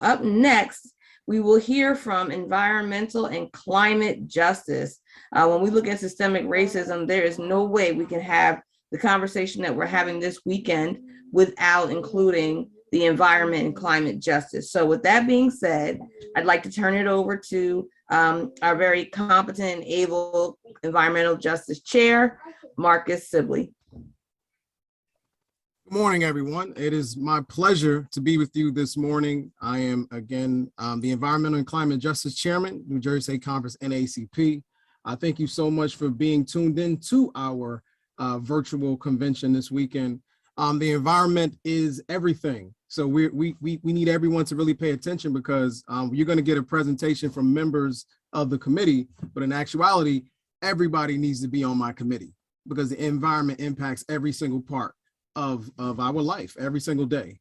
Up next, we will hear from environmental and climate justice. When we look at systemic racism, there is no way we can have the conversation that we're having this weekend without including the environment and climate justice. So with that being said, I'd like to turn it over to our very competent and able environmental justice chair, Marcus Sibley. Good morning, everyone. It is my pleasure to be with you this morning. I am, again, the Environmental and Climate Justice Chairman, New Jersey State Conference, NAACP. Thank you so much for being tuned in to our virtual convention this weekend. The environment is everything. So we need everyone to really pay attention, because you're going to get a presentation from members of the committee, but in actuality, everybody needs to be on my committee, because the environment impacts every single part of our life every single day.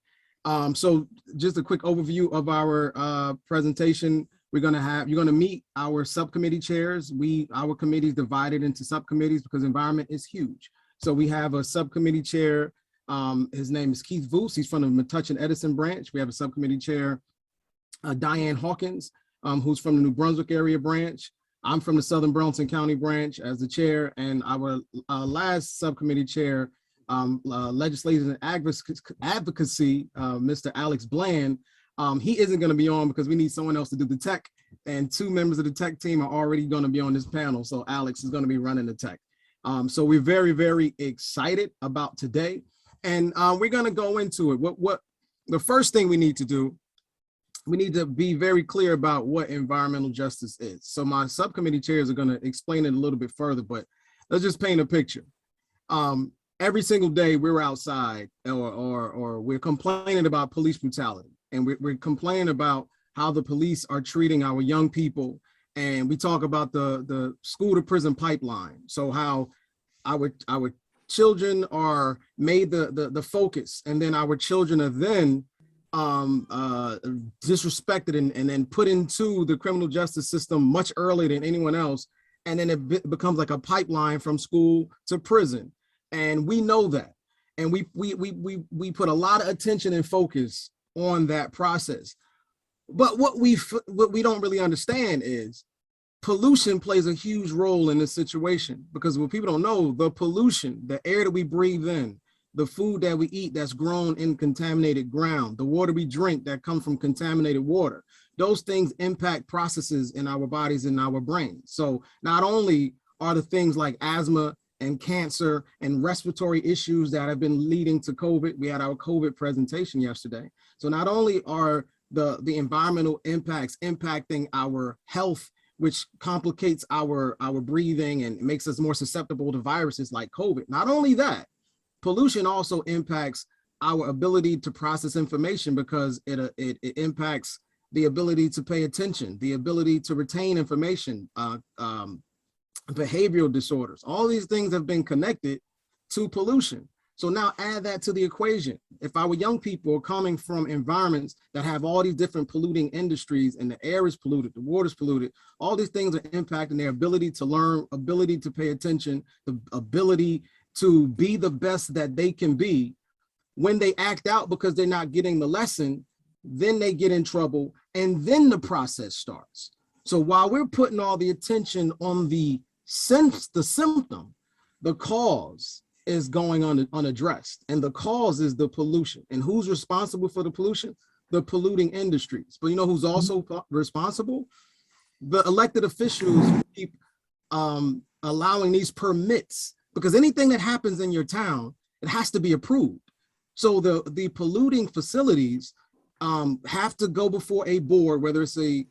So just a quick overview of our presentation. You're going to meet our subcommittee chairs. Our committee is divided into subcommittees because environment is huge. So we have a subcommittee chair. His name is Keith Voos. He's from the Metuchen Edison branch. We have a subcommittee chair, Diane Hawkins, who's from the New Brunswick area branch. I'm from the Southern Burlington County branch as the chair, and our last subcommittee chair, legislation and advocacy, Mr. Alex Bland. He isn't going to be on because we need someone else to do the tech, and two members of the tech team are already going to be on this panel. So Alex is going to be running the tech. So we're very, very excited about today, and we're going to go into it. What the first thing we need to do, we need to be very clear about what environmental justice is. So my subcommittee chairs are going to explain it a little bit further, but let's just paint a picture. Every single day we're outside or we're complaining about police brutality, and we're complaining about how the police are treating our young people. And we talk about the school to prison pipeline. So how our children are made the focus, and then our children are then disrespected and then put into the criminal justice system much earlier than anyone else. And then it becomes like a pipeline from school to prison. And we know that, and we put a lot of attention and focus on that process. But what we don't really understand is pollution plays a huge role in this situation, because what people don't know, the pollution, the air that we breathe in, the food that we eat that's grown in contaminated ground, the water we drink that comes from contaminated water, those things impact processes in our bodies and our brains. So not only are the things like asthma and cancer and respiratory issues that have been leading to COVID. We had our COVID presentation yesterday. So not only are the environmental impacts impacting our health, which complicates our breathing and makes us more susceptible to viruses like COVID. Not only that, pollution also impacts our ability to process information, because it impacts the ability to pay attention, the ability to retain information, behavioral disorders. All these things have been connected to pollution. So now add that to the equation. If our young people are coming from environments that have all these different polluting industries, and the air is polluted, the water is polluted, all these things are impacting their ability to learn, ability to pay attention, the ability to be the best that they can be. When they act out because they're not getting the lesson, then they get in trouble, and then the process starts. So while we're putting all the attention on the symptom, the cause is going unaddressed, and the cause is the pollution. And who's responsible for the pollution? The polluting industries. But you know who's also responsible? The elected officials who keep allowing these permits, because anything that happens in your town, it has to be approved. So the polluting facilities have to go before a board, whether it's a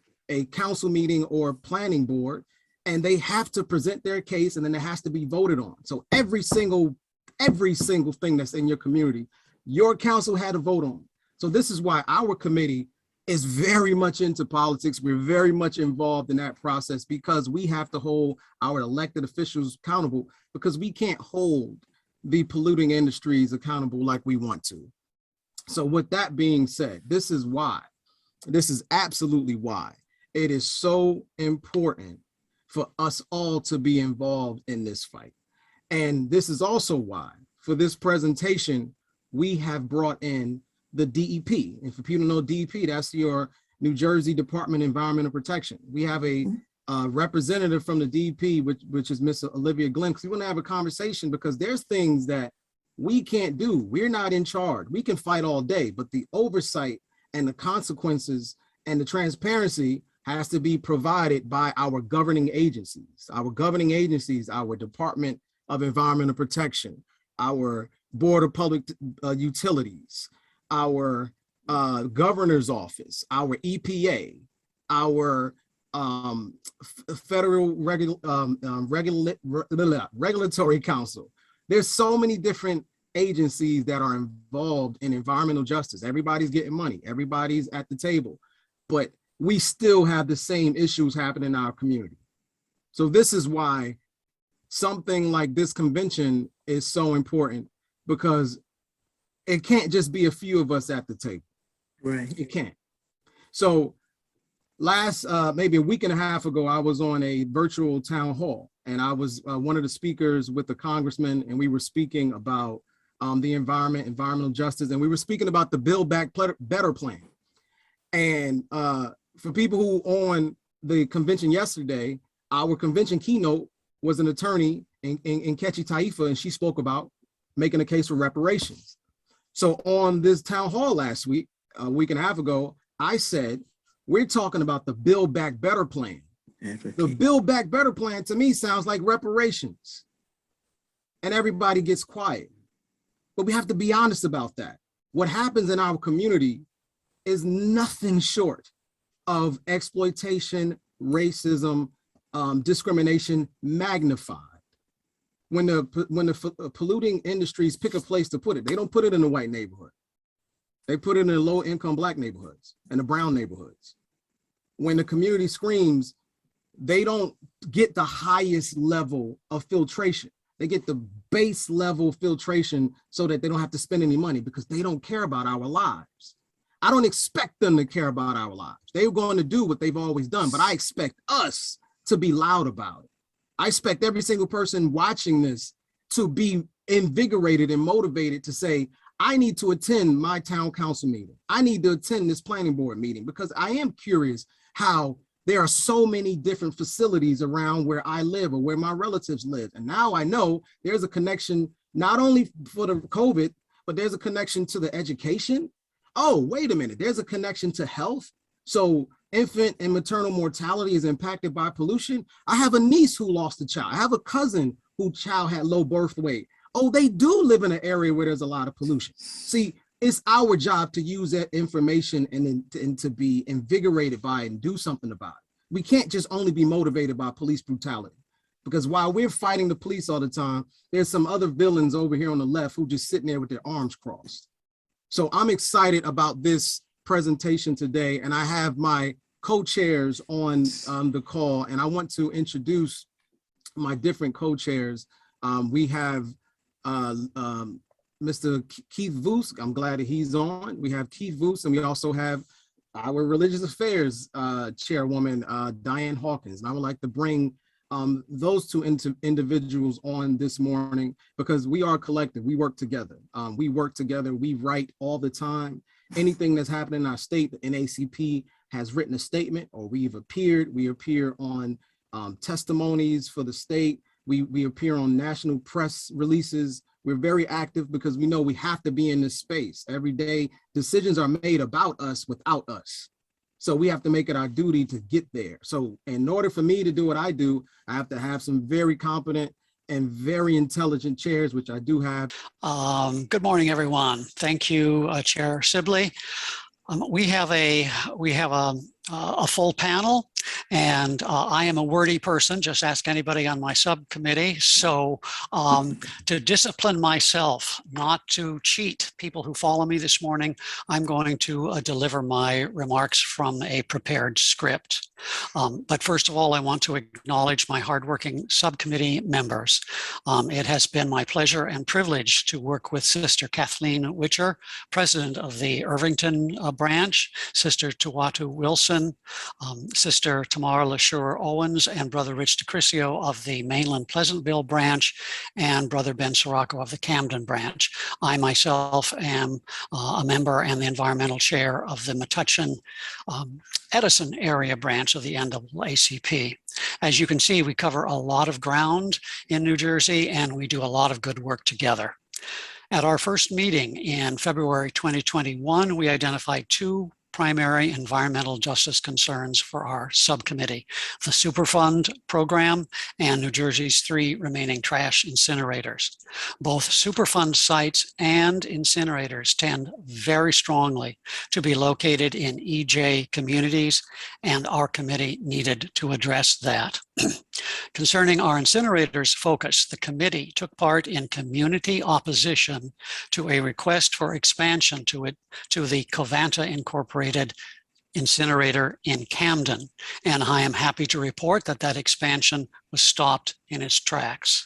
council meeting or planning board, and they have to present their case, and then it has to be voted on. So every single thing that's in your community, your council had to vote on. So this is why our committee is very much into politics. We're very much involved in that process, because we have to hold our elected officials accountable, because we can't hold the polluting industries accountable like we want to. So with that being said, this is absolutely why it is so important for us all to be involved in this fight. And this is also why, for this presentation, we have brought in the DEP. And for people who know DEP, that's your New Jersey Department of Environmental Protection. We have a representative from the DEP, which is Miss Olivia Glenn, because we want to have a conversation, because there's things that we can't do. We're not in charge. We can fight all day, but the oversight and the consequences and the transparency has to be provided by our governing agencies. Our governing agencies, our Department of Environmental Protection, our Board of Public Utilities, our Governor's Office, our EPA, our Federal Regulatory Council. There's so many different agencies that are involved in environmental justice. Everybody's getting money. Everybody's at the table, but we still have the same issues happening in our community. So this is why something like this convention is so important, because it can't just be a few of us at the table. Right. It can't. So last, maybe a week and a half ago, I was on a virtual town hall, and I was one of the speakers with the congressman, and we were speaking about the environment, environmental justice, and we were speaking about the Build Back Better plan. And for people who on the convention yesterday, our convention keynote was an attorney in Kechi Taifa, and she spoke about making a case for reparations. So on this town hall last week, a week and a half ago, I said, we're talking about the Build Back Better plan. The Build Back Better plan to me sounds like reparations. And everybody gets quiet. But we have to be honest about that. What happens in our community is nothing short of exploitation, racism, discrimination magnified. When the polluting industries pick a place to put it, they don't put it in the white neighborhood. They put it in the low income Black neighborhoods and the brown neighborhoods. When the community screams, they don't get the highest level of filtration. They get the base level filtration so that they don't have to spend any money, because they don't care about our lives. I don't expect them to care about our lives. They're going to do what they've always done, but I expect us to be loud about it. I expect every single person watching this to be invigorated and motivated to say, I need to attend my town council meeting. I need to attend this planning board meeting, because I am curious how there are so many different facilities around where I live or where my relatives live. And now I know there's a connection, not only for the COVID, but there's a connection to the education. Oh, wait a minute, there's a connection to health. So infant and maternal mortality is impacted by pollution. I have a niece who lost a child. I have a cousin whose child had low birth weight. Oh, they do live in an area where there's a lot of pollution. See, it's our job to use that information and to be invigorated by it and do something about it. We can't just only be motivated by police brutality, because while we're fighting the police all the time, there's some other villains over here on the left who just sitting there with their arms crossed. So I'm excited about this presentation today, and I have my co-chairs on the call, and I want to introduce my different co-chairs. We have Mr. Keith Voos. I'm glad that he's on. We have Keith Voos, and we also have our Religious Affairs Chairwoman, Diane Hawkins. And I would like to bring those two individuals on this morning, because we are collective. We work together. We work together. We write all the time. Anything that's happening in our state, the NAACP has written a statement, or we've appeared. We appear on testimonies for the state. We appear on national press releases. We're very active because we know we have to be in this space. Every day, decisions are made about us without us. So we have to make it our duty to get there. So in order for me to do what I do, I have to have some very competent and very intelligent chairs, which I do have. Good morning, everyone. Thank you, Chair Sibley. We have a full panel, and I am a wordy person. Just ask anybody on my subcommittee. So to discipline myself, not to cheat people who follow me this morning, I'm going to deliver my remarks from a prepared script. But first of all, I want to acknowledge my hardworking subcommittee members. It has been my pleasure and privilege to work with Sister Kathleen Witcher, President of the Irvington branch, Sister Tuatu Wilson, Sister Tamara LaSure Owens, and Brother Rich DeCrisio of the mainland Pleasantville branch, and Brother Ben Sirocco of the Camden branch. I myself am a member and the environmental chair of the Metuchen Edison area branch of the NAACP. As you can see, we cover a lot of ground in New Jersey, and we do a lot of good work together. At our first meeting in February 2021, we identified two primary environmental justice concerns for our subcommittee: the Superfund program and New Jersey's 3 remaining trash incinerators. Both Superfund sites and incinerators tend very strongly to be located in EJ communities, and our committee needed to address that. Concerning our incinerators focus, the committee took part in community opposition to a request for expansion to the Covanta Incorporated incinerator in Camden, and I am happy to report that that expansion was stopped in its tracks.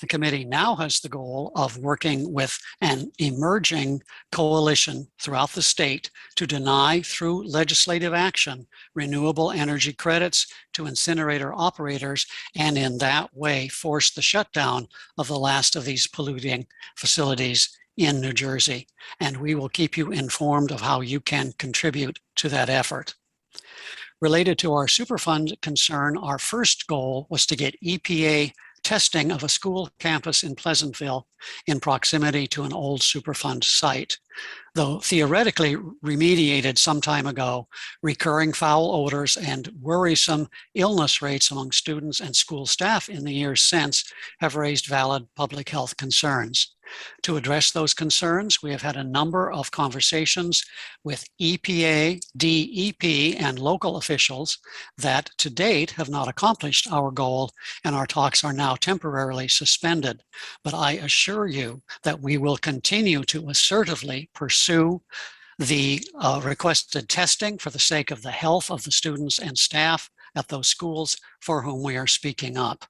The committee now has the goal of working with an emerging coalition throughout the state to deny, through legislative action, renewable energy credits to incinerator operators, and in that way force the shutdown of the last of these polluting facilities in New Jersey. And we will keep you informed of how you can contribute to that effort. Related to our Superfund concern, our first goal was to get EPA testing of a school campus in Pleasantville in proximity to an old Superfund site. Though theoretically remediated some time ago, recurring foul odors and worrisome illness rates among students and school staff in the years since have raised valid public health concerns. To address those concerns, we have had a number of conversations with EPA, DEP, and local officials that to date have not accomplished our goal, and our talks are now temporarily suspended. But I assure you that we will continue to assertively pursue the requested testing for the sake of the health of the students and staff at those schools for whom we are speaking up.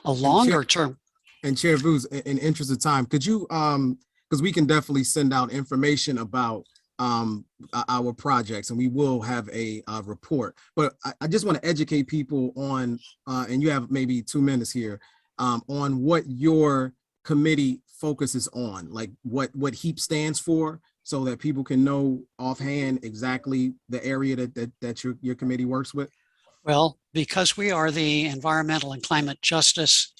A longer term. And Chair Vuz, in interest of time, could you, because we can definitely send out information about our projects, and we will have a report, but I just want to educate people on, and you have maybe 2 minutes here, on what your committee focuses on, like what HEAP stands for, so that people can know offhand exactly the area that your committee works with. Well, because we are the Environmental and Climate Justice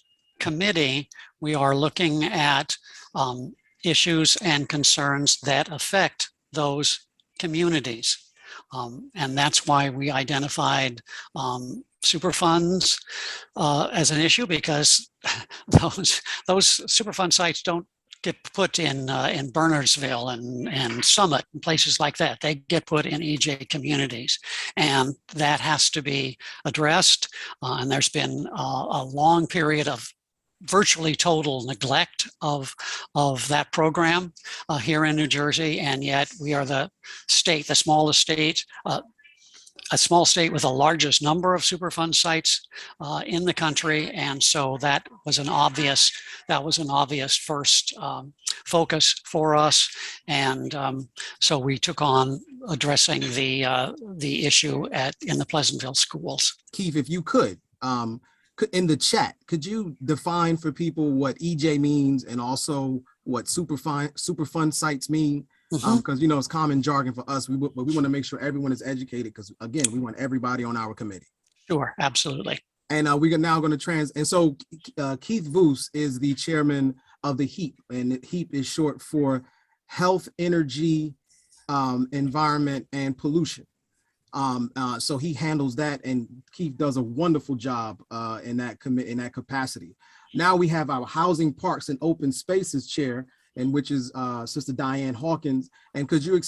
Committee, we are looking at issues and concerns that affect those communities. And that's why we identified Superfunds as an issue, because those Superfund sites don't get put in Bernardsville and Summit and places like that. They get put in EJ communities, and that has to be addressed. And there's been a long period of virtually total neglect of that program here in New Jersey, and yet we are the state, the smallest state, a small state with the largest number of Superfund sites in the country, and so that was an obvious first focus for us, and so we took on addressing the issue in the Pleasantville schools. Keith, if you could, in the chat, could you define for people what EJ means and also what Superfund sites mean? Because you know it's common jargon for us, but we want to make sure everyone is educated, because again, we want everybody on our committee. Sure, absolutely. And we are now going to and so Keith Vuz is the chairman of the HEAP, and HEAP is short for Health, Energy, Environment, and Pollution. So he handles that, and Keith does a wonderful job in that capacity. Now we have our Housing, Parks, and Open Spaces chair, and which is Sister Diane Hawkins. And could you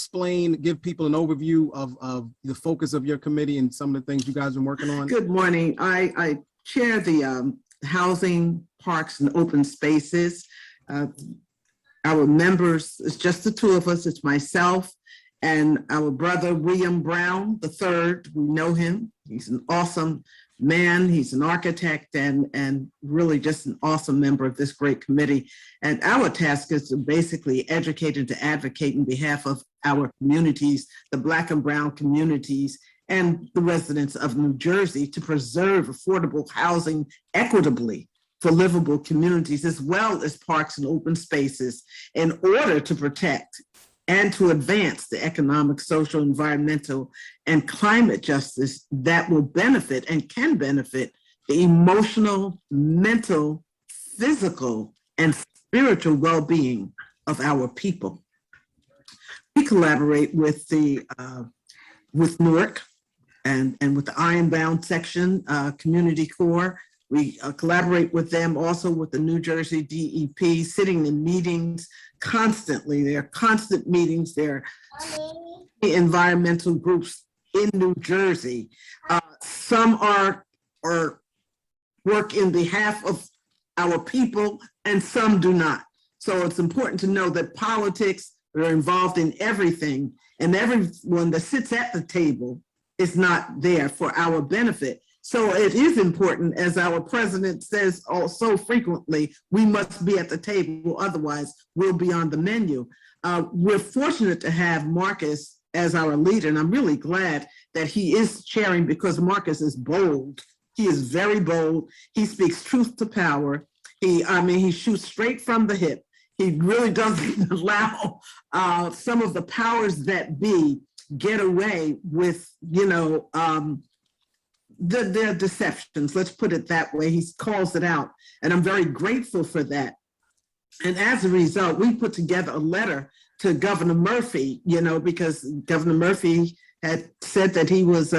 give people an overview of the focus of your committee and some of the things you guys have been working on? Good morning. I chair the Housing, Parks, and Open Spaces. Our members, it's just the 2 of us. It's myself And our brother, William Brown III, we know him. He's an awesome man. He's an architect and really just an awesome member of this great committee. And our task is to basically educate and to advocate in behalf of our communities, the Black and Brown communities, and the residents of New Jersey to preserve affordable housing equitably for livable communities, as well as parks and open spaces, in order to protect and to advance the economic, social, environmental, and climate justice that will benefit and can benefit the emotional, mental, physical, and spiritual well-being of our people. We collaborate with with NORC and with the Ironbound Section Community Corps. We collaborate with them also with the New Jersey DEP, sitting in meetings constantly. There are constant meetings. There are environmental groups in New Jersey. Some are work in behalf of our people and some do not. So it's important to know that politics are involved in everything, and everyone that sits at the table is not there for our benefit. So it is important, as our president says so frequently, we must be at the table, otherwise we'll be on the menu. We're fortunate to have Marcus as our leader, and I'm really glad that he is chairing, because Marcus is bold. He is very bold. He speaks truth to power. He shoots straight from the hip. He really doesn't allow some of the powers that be get away with, their deceptions, let's put it that way. He calls it out, and I'm very grateful for that. And as a result, we put together a letter to Governor Murphy, because Governor Murphy had said that he was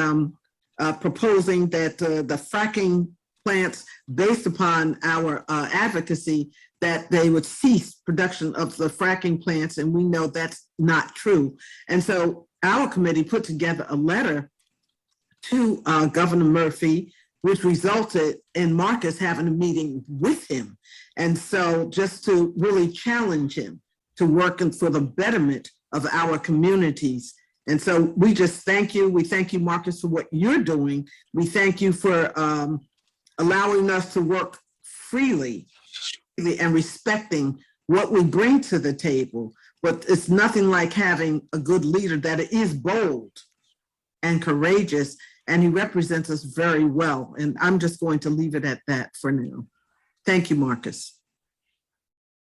proposing that the fracking plants, based upon our advocacy, that they would cease production of the fracking plants, and we know that's not true. And so our committee put together a letter to Governor Murphy, which resulted in Marcus having a meeting with him. And so just to really challenge him to work for the betterment of our communities. And so we just thank you. We thank you, Marcus, for what you're doing. We thank you for allowing us to work freely and respecting what we bring to the table. But it's nothing like having a good leader that is bold and courageous, and he represents us very well. And I'm just going to leave it at that for now. Thank you, Marcus.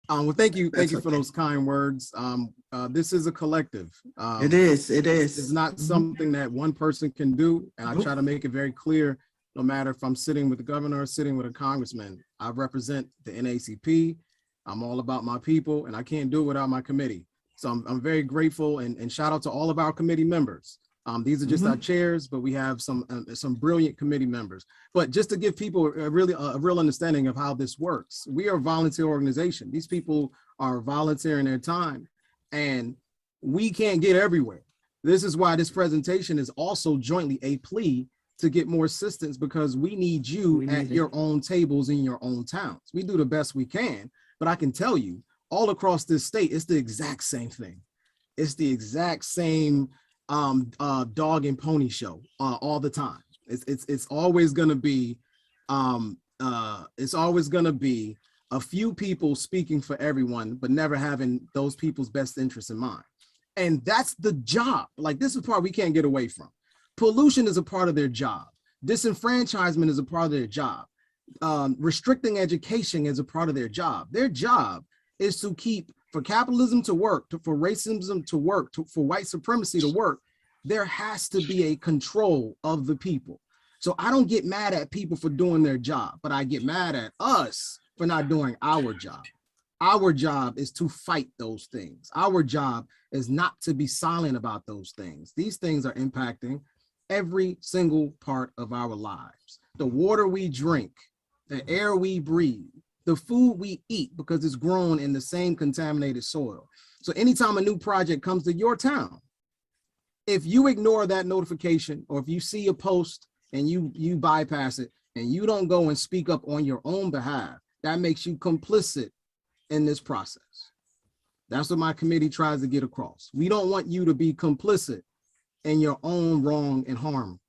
Well, thank you for those kind words. This is a collective. It is. It's not something that one person can do, and I try to make it very clear, no matter if I'm sitting with the governor or sitting with a congressman. I represent the NAACP. I'm all about my people, and I can't do it without my committee. So I'm very grateful, and shout out to all of our committee members. These are just our chairs, but we have some brilliant committee members. But just to give people a real understanding of how this works, we are a volunteer organization. These people are volunteering their time, and we can't get everywhere. This is why this presentation is also jointly a plea to get more assistance, because we need you at your own tables in your own towns. We do the best we can, but I can tell you, all across this state, it's the exact same thing. It's the exact same dog and pony show all the time. It's always gonna be a few people speaking for everyone, but never having those people's best interests in mind. And that's the job. Like, this is the part we can't get away from. Pollution is a part of their job. Disenfranchisement is a part of their job. Restricting education is a part of their job. Their job is to keep, for capitalism to work, for racism to work, for white supremacy to work, there has to be a control of the people. So I don't get mad at people for doing their job, but I get mad at us for not doing our job. Our job is to fight those things. Our job is not to be silent about those things. These things are impacting every single part of our lives. The water we drink, the air we breathe, the food we eat, because it's grown in the same contaminated soil. So anytime a new project comes to your town, if you ignore that notification, or if you see a post and you bypass it and you don't go and speak up on your own behalf, that makes you complicit in this process. That's what my committee tries to get across. We don't want you to be complicit in your own wrong and harm.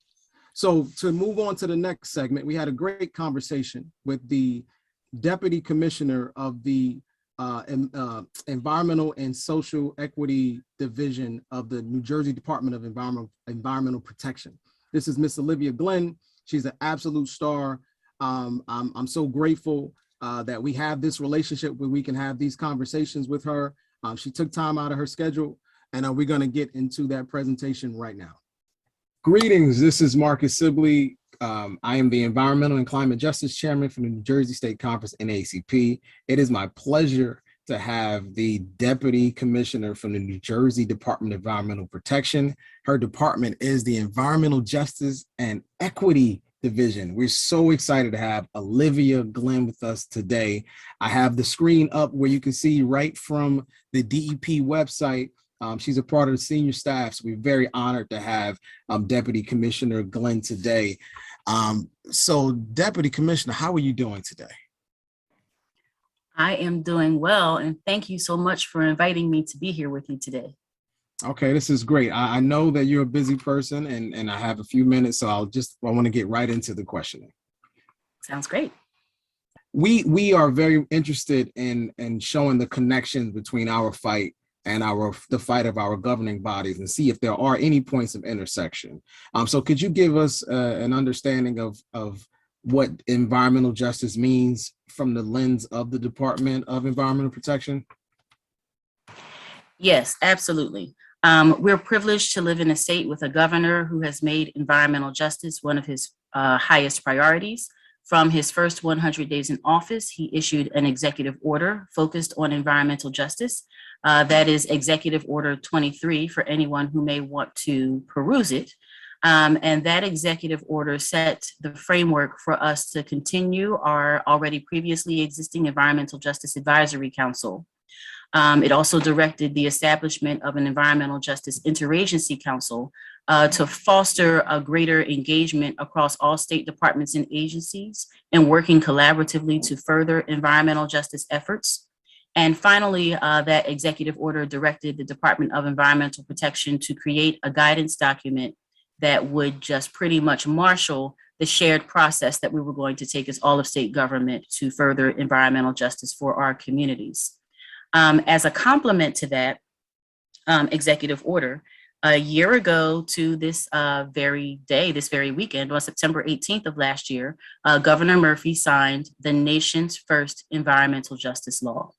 So to move on to the next segment, we had a great conversation with the Deputy Commissioner of the Environmental and Social Equity Division of the New Jersey Department of Environmental Protection. This is Miss Olivia Glenn. She's an absolute star. I'm so grateful that we have this relationship where we can have these conversations with her. She took time out of her schedule, and we're going to get into that presentation right now. Greetings, this is Marcus Sibley. I am the Environmental and Climate Justice Chairman for the New Jersey State Conference, NAACP. It is my pleasure to have the Deputy Commissioner from the New Jersey Department of Environmental Protection. Her department is the Environmental Justice and Equity Division. We're so excited to have Olivia Glenn with us today. I have the screen up where you can see right from the DEP website. She's a part of the senior staff, so we're very honored to have Deputy Commissioner Glenn today. So Deputy Commissioner, how are you doing today? I am doing well, and thank you so much for inviting me to be here with you today. Okay, this is great. I know that you're a busy person, and I have a few minutes, so I want to get right into the questioning. Sounds great. We are very interested in showing the connections between our fight and the fight of our governing bodies, and see if there are any points of intersection. So could you give us an understanding of what environmental justice means from the lens of the Department of Environmental Protection? Yes, absolutely. We're privileged to live in a state with a governor who has made environmental justice one of his highest priorities. From his first 100 days in office, he issued an executive order focused on environmental justice. That is Executive Order 23 for anyone who may want to peruse it. And that executive order set the framework for us to continue our already previously existing Environmental Justice Advisory Council. It also directed the establishment of an Environmental Justice Interagency Council to foster a greater engagement across all state departments and agencies and working collaboratively to further environmental justice efforts. And finally, that executive order directed the Department of Environmental Protection to create a guidance document that would just pretty much marshal the shared process that we were going to take as all of state government to further environmental justice for our communities. As a complement to that executive order, a year ago to this very day, this very weekend, on September 18th of last year, Governor Murphy signed the nation's first environmental justice law.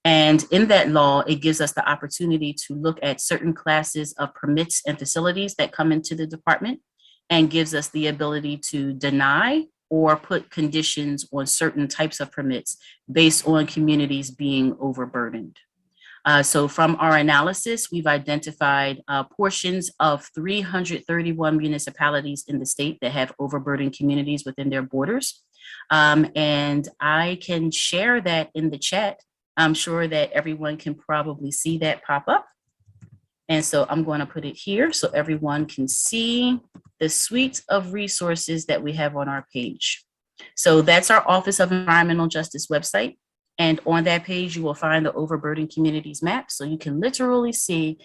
And in that law, it gives us the opportunity to look at certain classes of permits and facilities that come into the department, and gives us the ability to deny or put conditions on certain types of permits based on communities being overburdened. So from our analysis, we've identified portions of 331 municipalities in the state that have overburdened communities within their borders. And I can share that in the chat. I'm sure that everyone can probably see that pop up. And so I'm going to put it here so everyone can see the suite of resources that we have on our page. So that's our Office of Environmental Justice website. And on that page, you will find the overburdened communities map. So you can literally see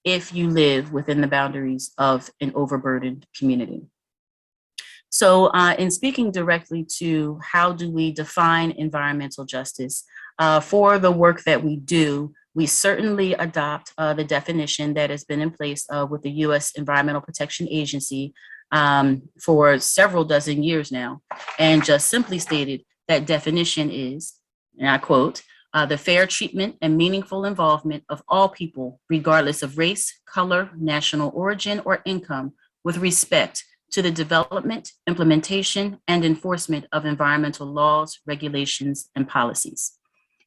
if you live within the boundaries of an overburdened community. So in speaking directly to how do we define environmental justice, for the work that we do, we certainly adopt the definition that has been in place with the U.S. Environmental Protection Agency for several dozen years now. And just simply stated, that definition is, and I quote, the fair treatment and meaningful involvement of all people, regardless of race, color, national origin, or income, with respect to the development, implementation, and enforcement of environmental laws, regulations, and policies.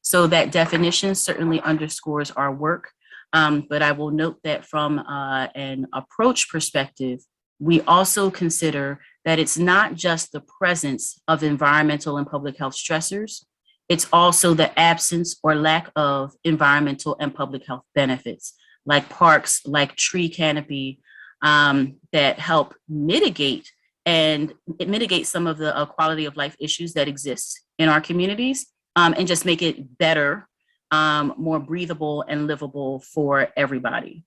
So that definition certainly underscores our work, but I will note that from an approach perspective, we also consider that it's not just the presence of environmental and public health stressors, it's also the absence or lack of environmental and public health benefits, like parks, like tree canopy, that help mitigate some of the quality of life issues that exist in our communities, and just make it better more breathable and livable for everybody.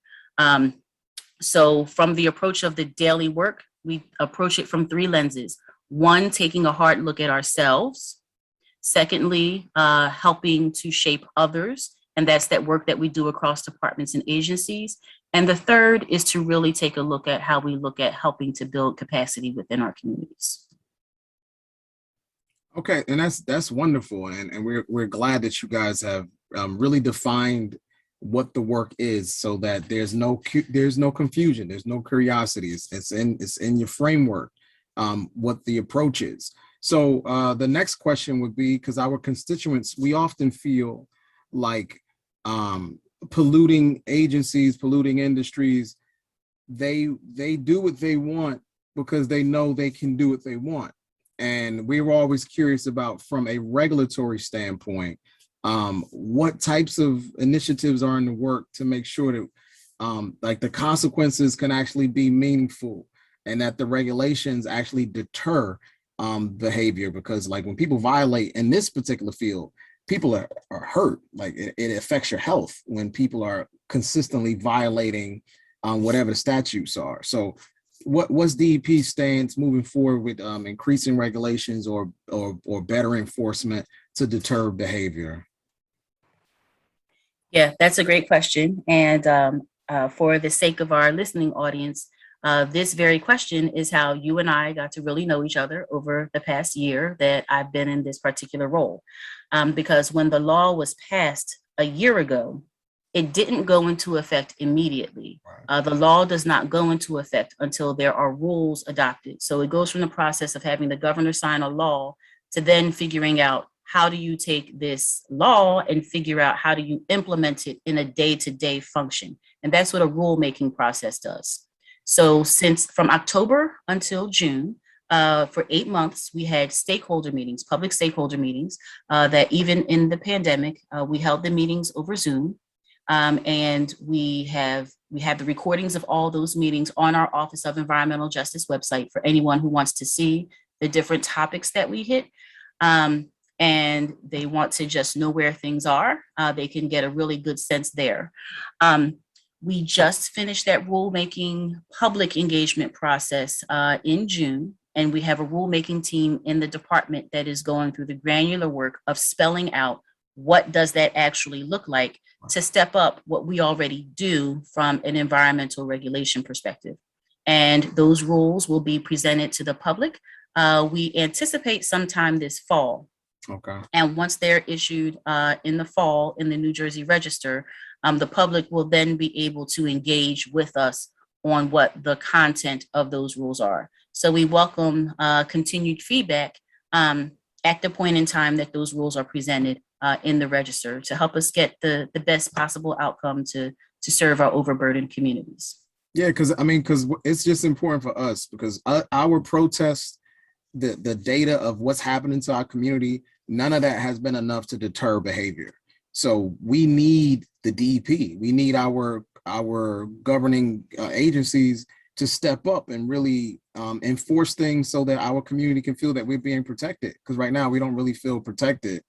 So from the approach of the daily work, we approach it from 3 lenses. 1, taking a hard look at ourselves. Secondly, helping to shape others. And that's that work that we do across departments and agencies. And the 3rd is to really take a look at how we look at helping to build capacity within our communities. Okay, and that's wonderful, and we're glad that you guys have really defined what the work is, so that there's no confusion, there's no curiosity. It's in your framework, what the approach is. So the next question would be, because our constituents, we often feel like polluting agencies, polluting industries, they do what they want because they know they can do what they want. And we were always curious about, from a regulatory standpoint, what types of initiatives are in the work to make sure that like the consequences can actually be meaningful, and that the regulations actually deter behavior. Because like when people violate in this particular field, people are hurt. Like it affects your health when people are consistently violating whatever the statutes are. So what's DEP's stance moving forward with increasing regulations or better enforcement to deter behavior? Yeah, that's a great question. And for the sake of our listening audience, this very question is how you and I got to really know each other over the past year that I've been in this particular role. Because when the law was passed a year ago, it didn't go into effect immediately. The law does not go into effect until there are rules adopted. So it goes from the process of having the governor sign a law to then figuring out, how do you take this law and figure out how do you implement it in a day-to-day function? And that's what a rulemaking process does. So from October until June, for 8 months, we had stakeholder meetings, public stakeholder meetings, that even in the pandemic, we held the meetings over Zoom. And we have the recordings of all those meetings on our Office of Environmental Justice website for anyone who wants to see the different topics that we hit. And they want to just know where things are. They can get a really good sense there. We just finished that rulemaking public engagement process in June, and we have a rulemaking team in the department that is going through the granular work of spelling out what does that actually look like to step up what we already do from an environmental regulation perspective. And those rules will be presented to the public. We anticipate sometime this fall. Okay. And once they're issued in the fall in the New Jersey Register, the public will then be able to engage with us on what the content of those rules are. So we welcome continued feedback at the point in time that those rules are presented in the Register to help us get the best possible outcome to serve our overburdened communities. Yeah, because it's just important for us, because our protests, the data of what's happening to our community, none of that has been enough to deter behavior. So we need the DEP. We need our governing agencies to step up and really enforce things so that our community can feel that we're being protected. Because right now we don't really feel protected.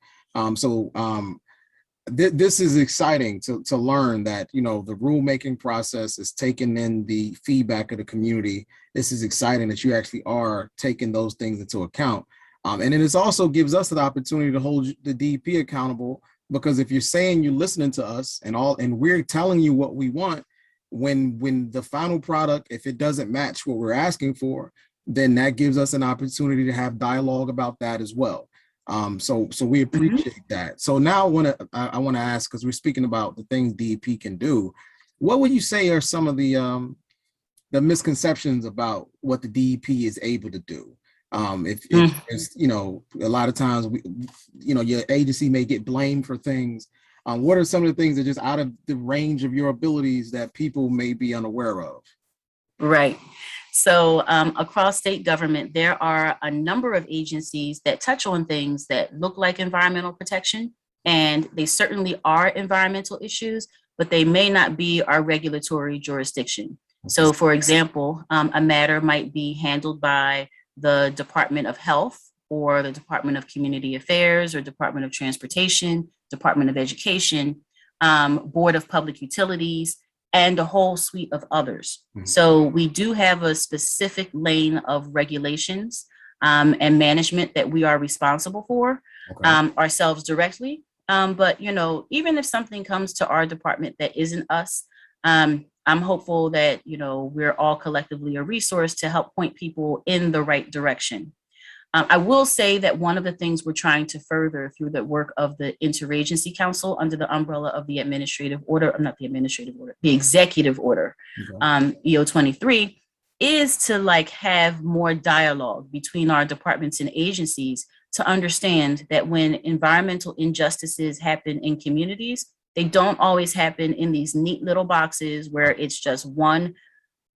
This is exciting to learn that, the rulemaking process is taking in the feedback of the community. This is exciting that you actually are taking those things into account. And it also gives us an opportunity to hold the DEP accountable, because if you're saying you're listening to us and we're telling you what we want, when the final product, if it doesn't match what we're asking for, then that gives us an opportunity to have dialogue about that as well. So we appreciate that. So now I want to ask, because we're speaking about the things DEP can do, what would you say are some of the misconceptions about what the DEP is able to do? If it's, a lot of times your agency may get blamed for things. What are some of the things that are just out of the range of your abilities that people may be unaware of? Right. So across state government, there are a number of agencies that touch on things that look like environmental protection, and they certainly are environmental issues, but they may not be our regulatory jurisdiction. So for example, a matter might be handled by the Department of Health or the Department of Community Affairs or Department of Transportation. Department of Education, Board of Public Utilities, and a whole suite of others. So we do have a specific lane of regulations and management that we are responsible for ourselves directly. But, you know, even if something comes to our department that isn't us, I'm hopeful that, you know, we're all collectively a resource to help point people in the right direction. I will say that one of the things we're trying to further through the work of the Interagency Council under the umbrella of the administrative order, not the administrative order, the executive order, EO 23, is to like have more dialogue between our departments and agencies to understand that when environmental injustices happen in communities, they don't always happen in these neat little boxes where it's just one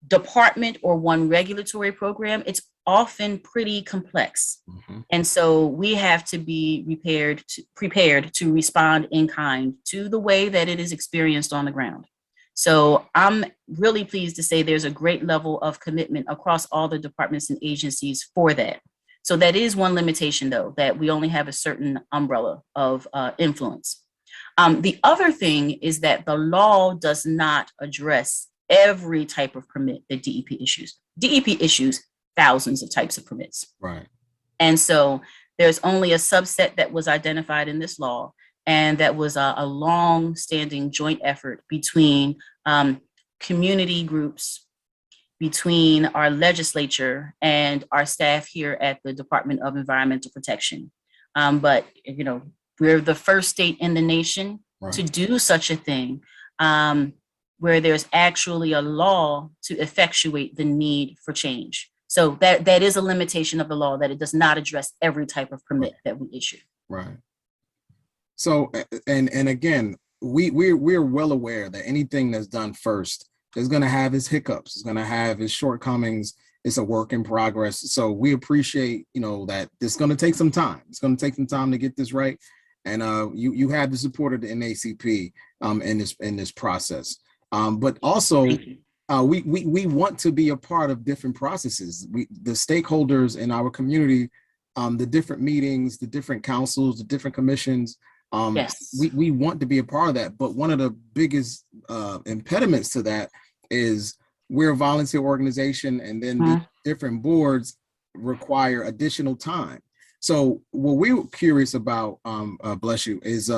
department or one regulatory program. It's often pretty complex. And so we have to be prepared to respond in kind to the way that it is experienced on the ground. So I'm really pleased to say there's a great level of commitment across all the departments and agencies for that. So that is one limitation, though, that we only have a certain umbrella of influence. The other thing is that the law does not address every type of permit that DEP issues. DEP issues thousands of types of permits. Right. And so there's only a subset that was identified in this law, and that was a long-standing joint effort between community groups, between our legislature and our staff here at the Department of Environmental Protection. But, you know, we're the first state in the nation to do such a thing, where there's actually a law to effectuate the need for change. So that is a limitation of the law, that it does not address every type of permit that we issue. Right. So, and again, we're well aware that anything that's done first is going to have its hiccups, it's going to have its shortcomings. It's a work in progress. So we appreciate, you know, that it's going to take some time. It's going to take some time to get this right. And you have the support of the NAACP in this process. But also, we want to be a part of different processes. The stakeholders in our community, the different meetings, the different councils, the different commissions, we want to be a part of that. But one of the biggest impediments to that is we're a volunteer organization, and then the different boards require additional time. So what we're curious about, bless you, is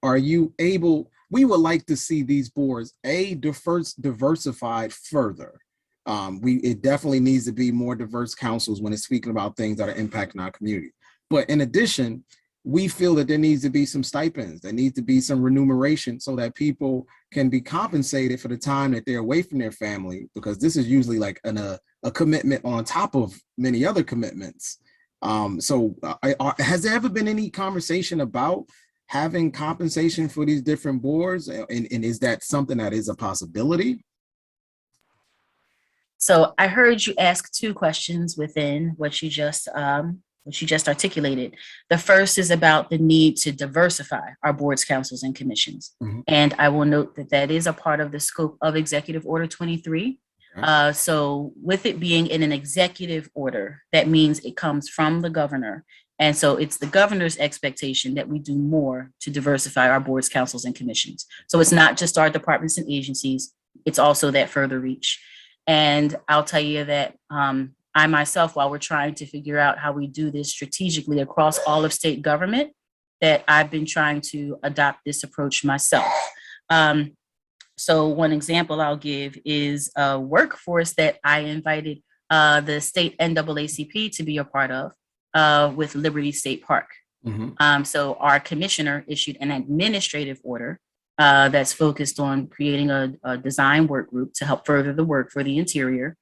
are you able? We would like to see these boards diversified further. It definitely needs to be more diverse councils when it's speaking about things that are impacting our community. But in addition, we feel that there needs to be some stipends, there needs to be some remuneration so that people can be compensated for the time that they're away from their family, because this is usually like a commitment on top of many other commitments. So has there ever been any conversation about having compensation for these different boards? And is that something that is a possibility? So I heard you ask two questions within what you just articulated. The first is about the need to diversify our boards, councils, and commissions. And I will note that that is a part of the scope of Executive Order 23. So with it being in an executive order, that means it comes from the governor. And so it's the governor's expectation that we do more to diversify our boards, councils, and commissions. So it's not just our departments and agencies, it's also that further reach. And I'll tell you that I myself, while we're trying to figure out how we do this strategically across all of state government, that I've been trying to adopt this approach myself. So one example I'll give is a workforce that I invited the state NAACP to be a part of with Liberty State Park. So our commissioner issued an administrative order that's focused on creating a design work group to help further the work for the interior.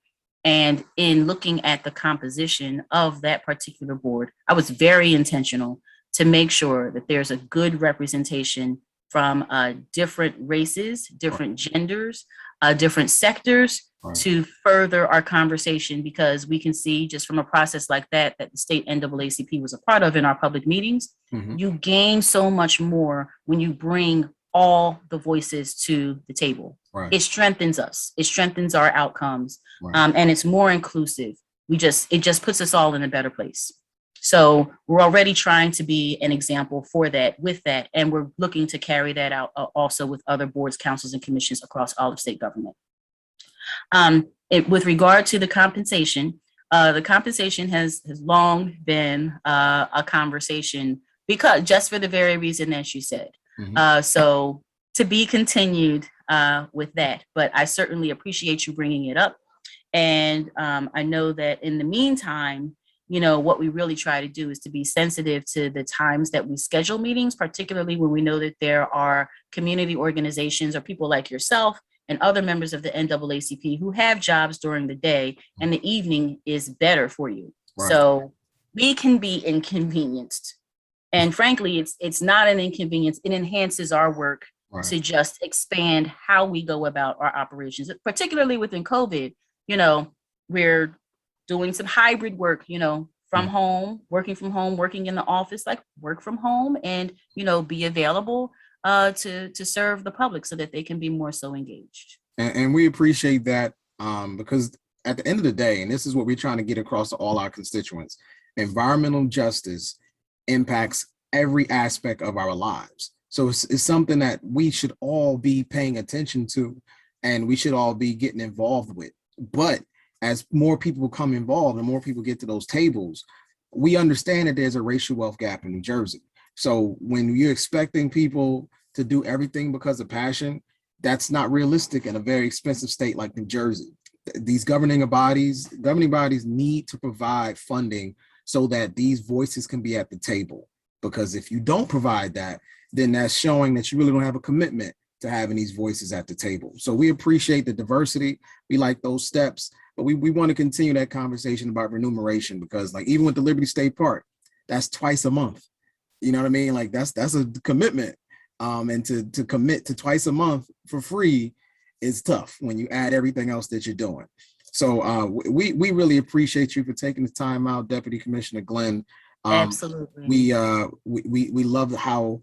And in looking at the composition of that particular board, I was very intentional to make sure that there's a good representation from different races, different genders, different sectors, to further our conversation, because we can see just from a process like that the state NAACP was a part of in our public meetings, you gain so much more when you bring all the voices to the table. It strengthens us. It strengthens our outcomes, and it's more inclusive. It just puts us all in a better place. So we're already trying to be an example for that with that. And we're looking to carry that out also with other boards, councils, and commissions across all of state government. With regard to the compensation has long been a conversation, because just for the very reason that you said. So to be continued with that, but I certainly appreciate you bringing it up. And I know that in the meantime, you know, what we really try to do is to be sensitive to the times that we schedule meetings, particularly when we know that there are community organizations or people like yourself and other members of the NAACP who have jobs during the day, and the evening is better for you. Right. So we can be inconvenienced. And frankly, it's not an inconvenience. It enhances our work to just expand how we go about our operations, particularly within COVID. You know, we're doing some hybrid work, you know, from home, working in the office, like work from home, and, you know, be available to serve the public so that they can be more so engaged. And we appreciate that because at the end of the day, and this is what we're trying to get across to all our constituents, environmental justice impacts every aspect of our lives. So it's something that we should all be paying attention to, and we should all be getting involved with. But as more people become involved and more people get to those tables, we understand that there's a racial wealth gap in New Jersey. So when you're expecting people to do everything because of passion, that's not realistic in a very expensive state like New Jersey. These governing bodies need to provide funding so that these voices can be at the table. Because if you don't provide that, then that's showing that you really don't have a commitment to having these voices at the table. So we appreciate the diversity. We like those steps, but we want to continue that conversation about remuneration, because like even with the Liberty State Park, that's twice a month. You know what I mean? Like that's a commitment. And to commit to twice a month for free is tough when you add everything else that you're doing. So we really appreciate you for taking the time out, Deputy Commissioner Glenn. Absolutely. We love how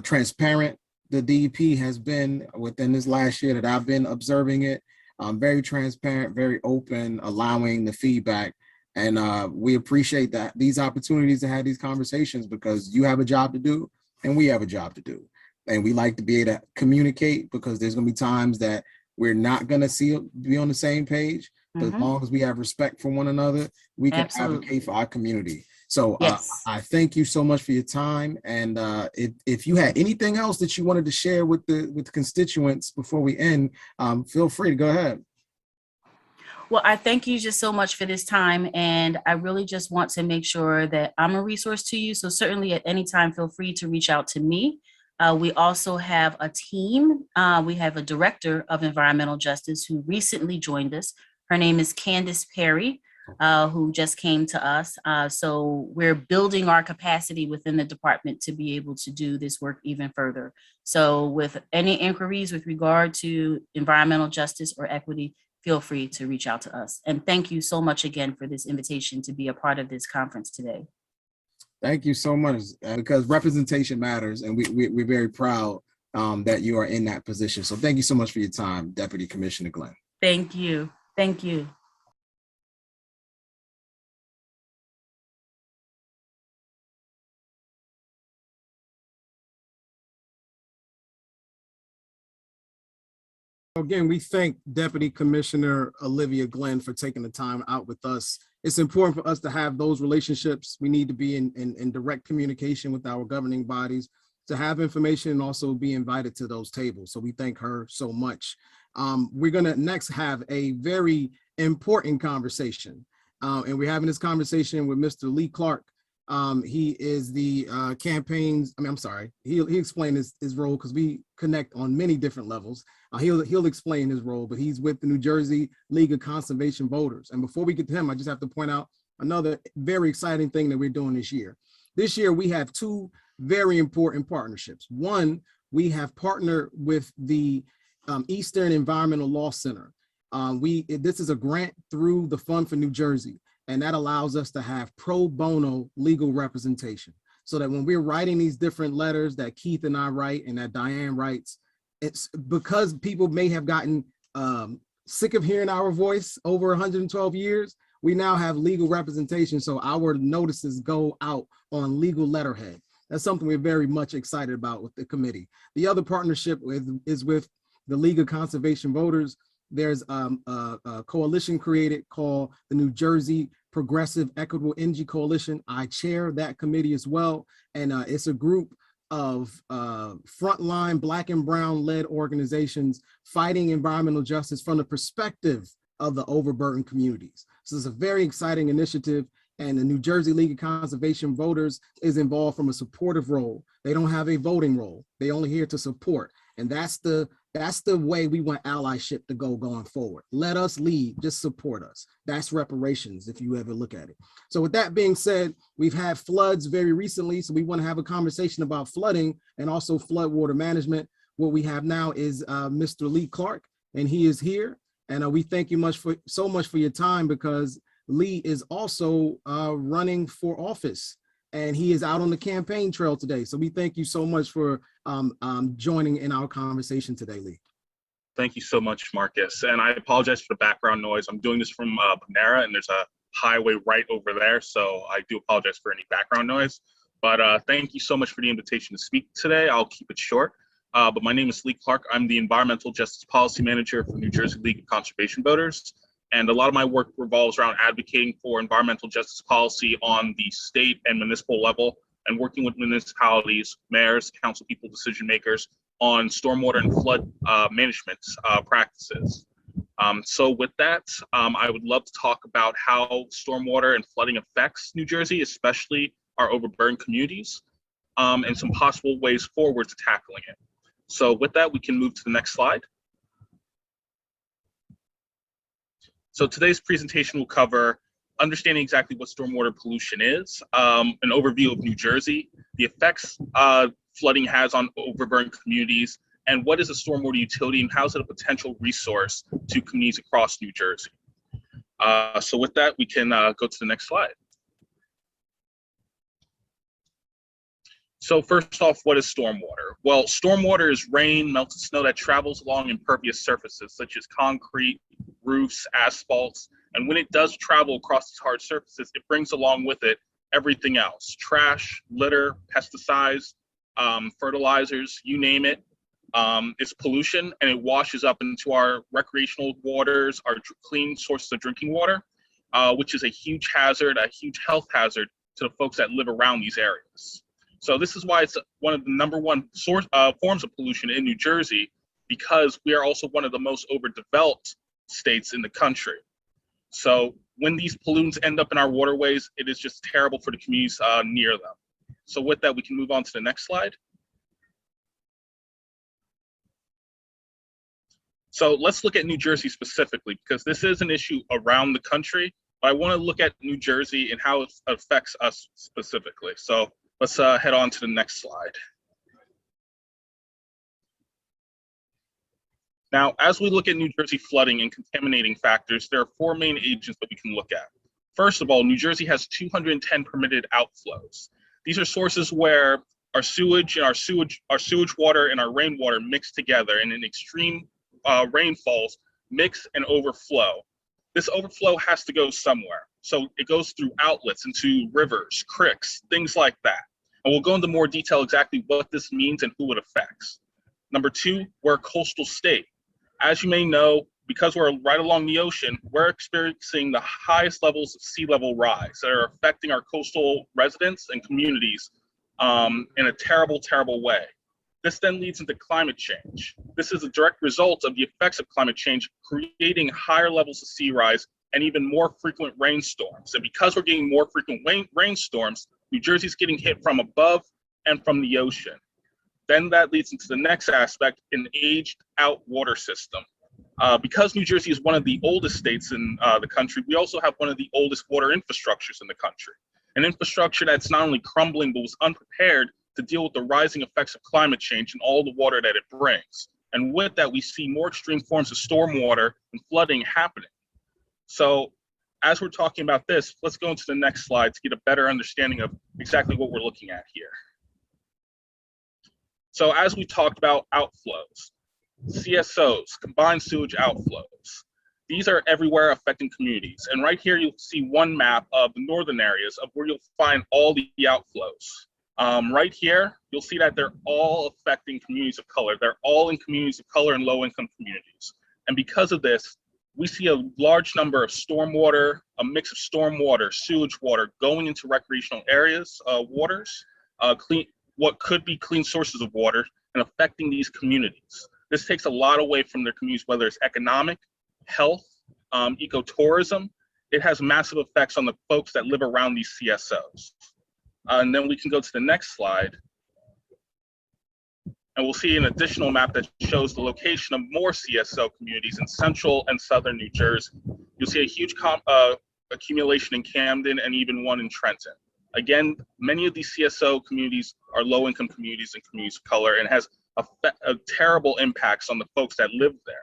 transparent the DEP has been within this last year that I've been observing it. Very transparent, very open, allowing the feedback. And we appreciate that these opportunities to have these conversations, because you have a job to do and we have a job to do. And we like to be able to communicate, because there's going to be times that we're not going to be on the same page. But as long as we have respect for one another, we can advocate for our community. So I thank you so much for your time. And if you had anything else that you wanted to share with the constituents before we end, feel free to go ahead. Well, I thank you just so much for this time. And I really just want to make sure that I'm a resource to you. So certainly at any time, feel free to reach out to me. We also have a team. We have a director of environmental justice who recently joined us. Her name is Candace Perry, who just came to us. So we're building our capacity within the department to be able to do this work even further. So with any inquiries with regard to environmental justice or equity, feel free to reach out to us. And thank you so much again for this invitation to be a part of this conference today. Thank you so much, because representation matters, and we're very proud that you are in that position. So thank you so much for your time, Deputy Commissioner Glenn. Thank you. Thank you. Again, we thank Deputy Commissioner Olivia Glenn for taking the time out with us. It's important for us to have those relationships. We need to be in direct communication with our governing bodies to have information and also be invited to those tables. So we thank her so much. We're gonna next have a very important conversation. And we're having this conversation with Mr. Lee Clark. He is the campaigns, he'll explain his role, because we connect on many different levels. He'll explain his role, but he's with the New Jersey League of Conservation Voters. And before we get to him, I just have to point out another very exciting thing that we're doing this year. This year, we have two very important partnerships. One, we have partnered with the Eastern Environmental Law Center. This is a grant through the Fund for New Jersey, and that allows us to have pro bono legal representation, so that when we're writing these different letters that Keith and I write and that Diane writes, it's because people may have gotten sick of hearing our voice over 112 years. we now have legal representation. So our notices go out on legal letterhead. That's something we're very much excited about with the committee. The other partnership is with the League of Conservation Voters. There's a coalition created called the New Jersey Progressive Equitable Energy Coalition. I chair that committee as well. And it's a group of frontline Black and Brown led organizations fighting environmental justice from the perspective of the overburdened communities. So it's a very exciting initiative, and the New Jersey League of Conservation Voters is involved from a supportive role. They don't have a voting role. They only here to support. And that's the way we want allyship to go going forward. Let us lead, just support us. That's reparations, if you ever look at it. So with that being said, we've had floods very recently. So we want to have a conversation about flooding and also flood water management. What we have now is Mr. Lee Clark, and he is here. And we thank you so much for your time, because Lee is also running for office, and he is out on the campaign trail today. So we thank you so much for joining in our conversation today, Lee. Thank you so much, Marcus. And I apologize for the background noise. I'm doing this from Panera, and there's a highway right over there. So I do apologize for any background noise. But thank you so much for the invitation to speak today. I'll keep it short. But my name is Lee Clark. I'm the Environmental Justice Policy Manager for New Jersey League of Conservation Voters. And a lot of my work revolves around advocating for environmental justice policy on the state and municipal level, and working with municipalities, mayors, council people, decision makers on stormwater and flood management practices. So with that, I would love to talk about how stormwater and flooding affects New Jersey, especially our overburdened communities, and some possible ways forward to tackling it. So with that, we can move to the next slide. So today's presentation will cover understanding exactly what stormwater pollution is, an overview of New Jersey, the effects flooding has on overburdened communities, and what is a stormwater utility and how is it a potential resource to communities across New Jersey. So with that, we can go to the next slide. So first off, what is stormwater? Well, stormwater is rain, melted snow that travels along impervious surfaces such as concrete, roofs, asphalts, and when it does travel across these hard surfaces, it brings along with it everything else: trash, litter, pesticides, fertilizers, you name it. It's pollution, and it washes up into our recreational waters, our clean sources of drinking water, which is a huge hazard, a huge health hazard to the folks that live around these areas. So this is why it's one of the #1 forms of pollution in New Jersey, because we are also one of the most overdeveloped states in the country. So when these pollutants end up in our waterways, it is just terrible for the communities near them. So with that, we can move on to the next slide. So let's look at New Jersey specifically, because this is an issue around the country, but I want to look at New Jersey and how it affects us specifically. So let's head on to the next slide. Now, as we look at New Jersey flooding and contaminating factors, there are 4 main agents that we can look at. First of all, New Jersey has 210 permitted outflows. These are sources where our sewage water and our rainwater mix together, and in extreme rainfalls mix and overflow. This overflow has to go somewhere. So it goes through outlets into rivers, creeks, things like that. And we'll go into more detail exactly what this means and who it affects. Number 2, we're a coastal state. As you may know, because we're right along the ocean, we're experiencing the highest levels of sea level rise that are affecting our coastal residents and communities in a terrible, terrible way. This then leads into climate change. This is a direct result of the effects of climate change, creating higher levels of sea rise and even more frequent rainstorms. And because we're getting more frequent rainstorms, New Jersey's getting hit from above and from the ocean. Then that leads into the next aspect, an aged out water system. Because New Jersey is one of the oldest states in the country, we also have one of the oldest water infrastructures in the country. An infrastructure that's not only crumbling, but was unprepared to deal with the rising effects of climate change and all the water that it brings. And with that, we see more extreme forms of stormwater and flooding happening. So as we're talking about this, let's go into the next slide to get a better understanding of exactly what we're looking at here. So as we talked about outflows, CSOs, combined sewage outflows, These are everywhere affecting communities. And right here, you'll see one map of the northern areas of where you'll find all the outflows. Right here, you'll see that they're all affecting communities of color. They're all in communities of color and low-income communities. And because of this, we see a large number of stormwater, a mix of stormwater, sewage water going into recreational areas, waters, what could be clean sources of water, and affecting these communities. This takes a lot away from their communities, whether it's economic, health, ecotourism. It has massive effects on the folks that live around these CSOs. And then we can go to the next slide. And we'll see an additional map that shows the location of more CSO communities in central and southern New Jersey. You'll see a huge accumulation in Camden and even one in Trenton. Again, many of these CSO communities are low-income communities and communities of color, and has a terrible impacts on the folks that live there.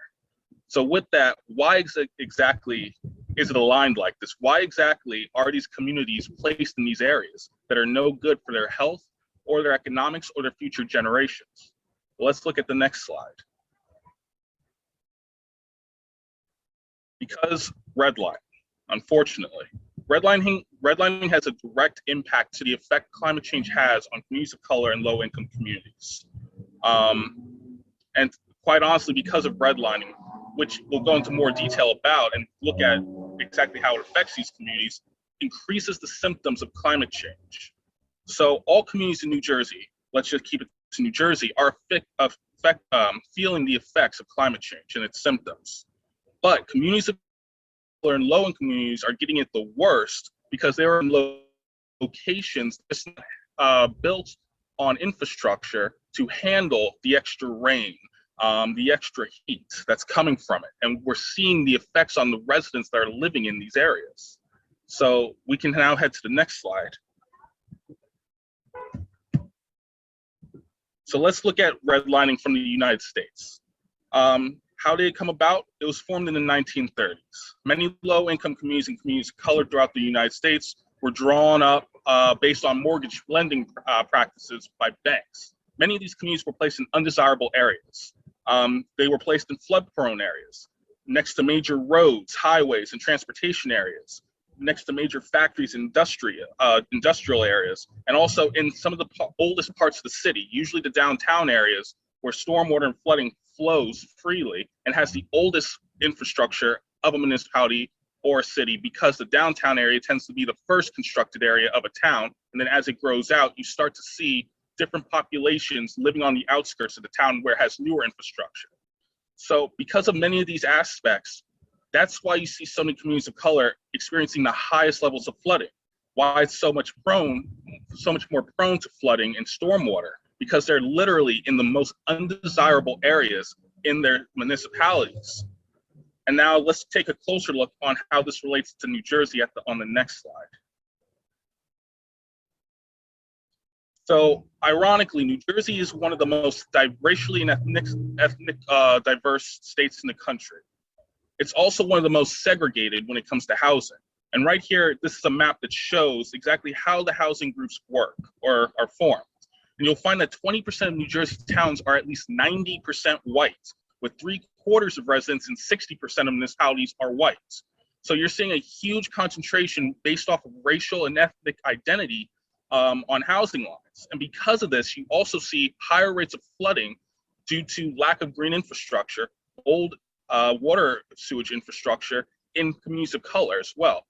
So with that, why exactly is it aligned like this? Why exactly are these communities placed in these areas that are no good for their health or their economics or their future generations? Well, let's look at the next slide. Because redlining, unfortunately, redlining has a direct impact to the effect climate change has on communities of color and low-income communities. And quite honestly, because of redlining, which we'll go into more detail about and look at exactly how it affects these communities, increases the symptoms of climate change. So all communities in New Jersey, let's just keep it to New Jersey, are feeling the effects of climate change and its symptoms. But communities of color and low-income communities are getting it the worst because they're in locations built on infrastructure to handle the extra rain, the extra heat that's coming from it. And we're seeing the effects on the residents that are living in these areas. So we can now head to the next slide. So let's look at redlining from the United States. How did it come about? It was formed in the 1930s. Many low-income communities and communities of color throughout the United States were drawn up based on mortgage lending practices by banks. Many of these communities were placed in undesirable areas. They were placed in flood-prone areas, next to major roads, highways, and transportation areas, next to major factories and industrial areas, and also in some of the oldest parts of the city, usually the downtown areas, where stormwater and flooding flows freely and has the oldest infrastructure of a municipality or a city, because the downtown area tends to be the first constructed area of a town. And then as it grows out, you start to see different populations living on the outskirts of the town where it has newer infrastructure. So because of many of these aspects, that's why you see so many communities of color experiencing the highest levels of flooding. Why it's so much more prone to flooding and stormwater, because they're literally in the most undesirable areas in their municipalities. And now let's take a closer look on how this relates to New Jersey on the next slide. So ironically, New Jersey is one of the most racially and ethnic diverse states in the country. It's also one of the most segregated when it comes to housing. And right here, this is a map that shows exactly how the housing groups work or are formed. And you'll find that 20% of New Jersey towns are at least 90% white, with 3/4 of residents and 60% of municipalities are white. So you're seeing a huge concentration based off of racial and ethnic identity on housing lines. And because of this, you also see higher rates of flooding due to lack of green infrastructure, old water sewage infrastructure in communities of color as well.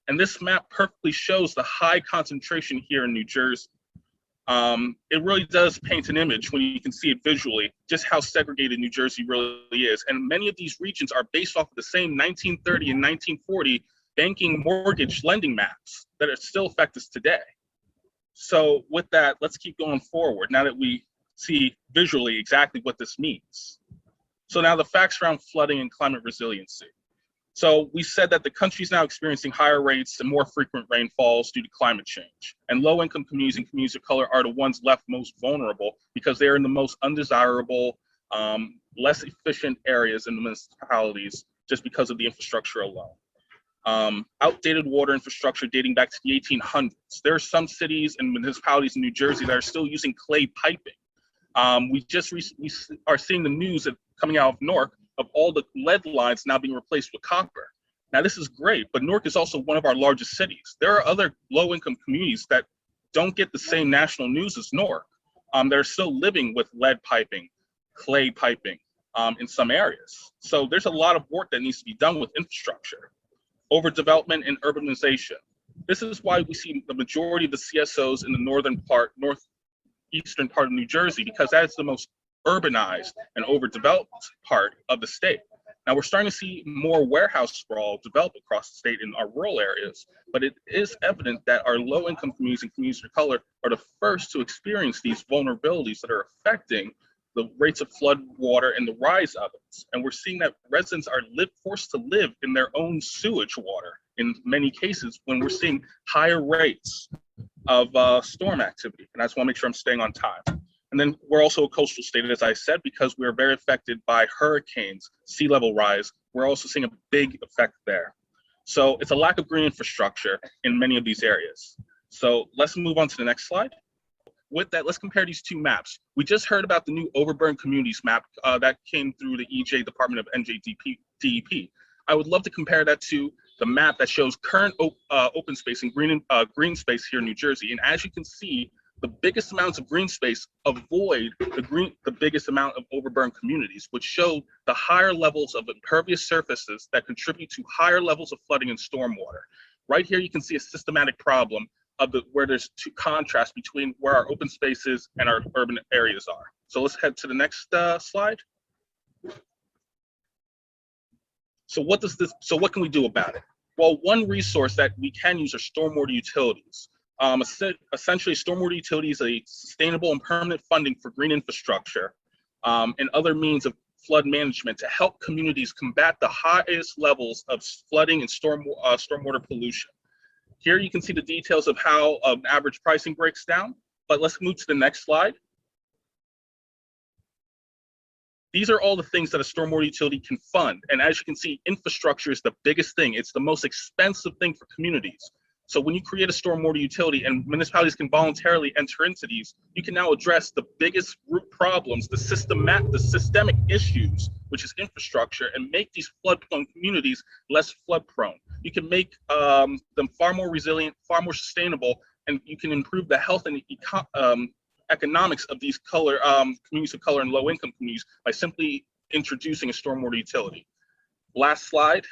And this map perfectly shows the high concentration here in New Jersey. It really does paint an image when you can see it visually, just how segregated New Jersey really is. And many of these regions are based off of the same 1930 and 1940 banking mortgage lending maps that are still affect us today. So with that, let's keep going forward now that we see visually exactly what this means. So now the facts around flooding and climate resiliency. So we said that the country is now experiencing higher rates and more frequent rainfalls due to climate change. And low-income communities and communities of color are the ones left most vulnerable because they're in the most undesirable, less efficient areas in the municipalities just because of the infrastructure alone. Outdated water infrastructure dating back to the 1800s. There are some cities and municipalities in New Jersey that are still using clay piping. We are seeing the news coming out of Newark of all the lead lines now being replaced with copper. Now, this is great, but Newark is also one of our largest cities. There are other low-income communities that don't get the same national news as Newark. They're still living with lead piping, clay piping in some areas. So there's a lot of work that needs to be done with infrastructure. Overdevelopment and urbanization. This is why we see the majority of the CSOs in the northeastern part of New Jersey, because that is the most urbanized and overdeveloped part of the state. Now we're starting to see more warehouse sprawl develop across the state in our rural areas, but it is evident that our low-income communities and communities of color are the first to experience these vulnerabilities that are affecting the rates of flood water and the rise of it. And we're seeing that residents are forced to live in their own sewage water in many cases, when we're seeing higher rates of storm activity. And I just want to make sure I'm staying on time. And then we're also a coastal state, as I said, because we're very affected by hurricanes, sea level rise. We're also seeing a big effect there. So it's a lack of green infrastructure in many of these areas. So let's move on to the next slide. With that, let's compare these two maps. We just heard about the new overburden communities map that came through the EJ Department of NJDEP. I would love to compare that to the map that shows current open space and green space here in New Jersey. And as you can see, the biggest amounts of green space avoid the biggest amount of overburden communities, which show the higher levels of impervious surfaces that contribute to higher levels of flooding and stormwater. Right here, you can see a systematic problem of where there's two contrasts between where our open spaces and our urban areas are. So let's head to the next slide. So what can we do about it? Well, one resource that we can use are stormwater utilities. Essentially, stormwater utility is a sustainable and permanent funding for green infrastructure and other means of flood management to help communities combat the highest levels of flooding and stormwater pollution. Here you can see the details of how average pricing breaks down, but let's move to the next slide. These are all the things that a stormwater utility can fund. And as you can see, infrastructure is the biggest thing. It's the most expensive thing for communities. So when you create a stormwater utility and municipalities can voluntarily enter into these, you can now address the biggest root problems, the systemic issues, which is infrastructure, and make these flood-prone communities less flood-prone. You can make them far more resilient, far more sustainable, and you can improve the health and economics of these communities of color and low-income communities by simply introducing a stormwater utility. Last slide.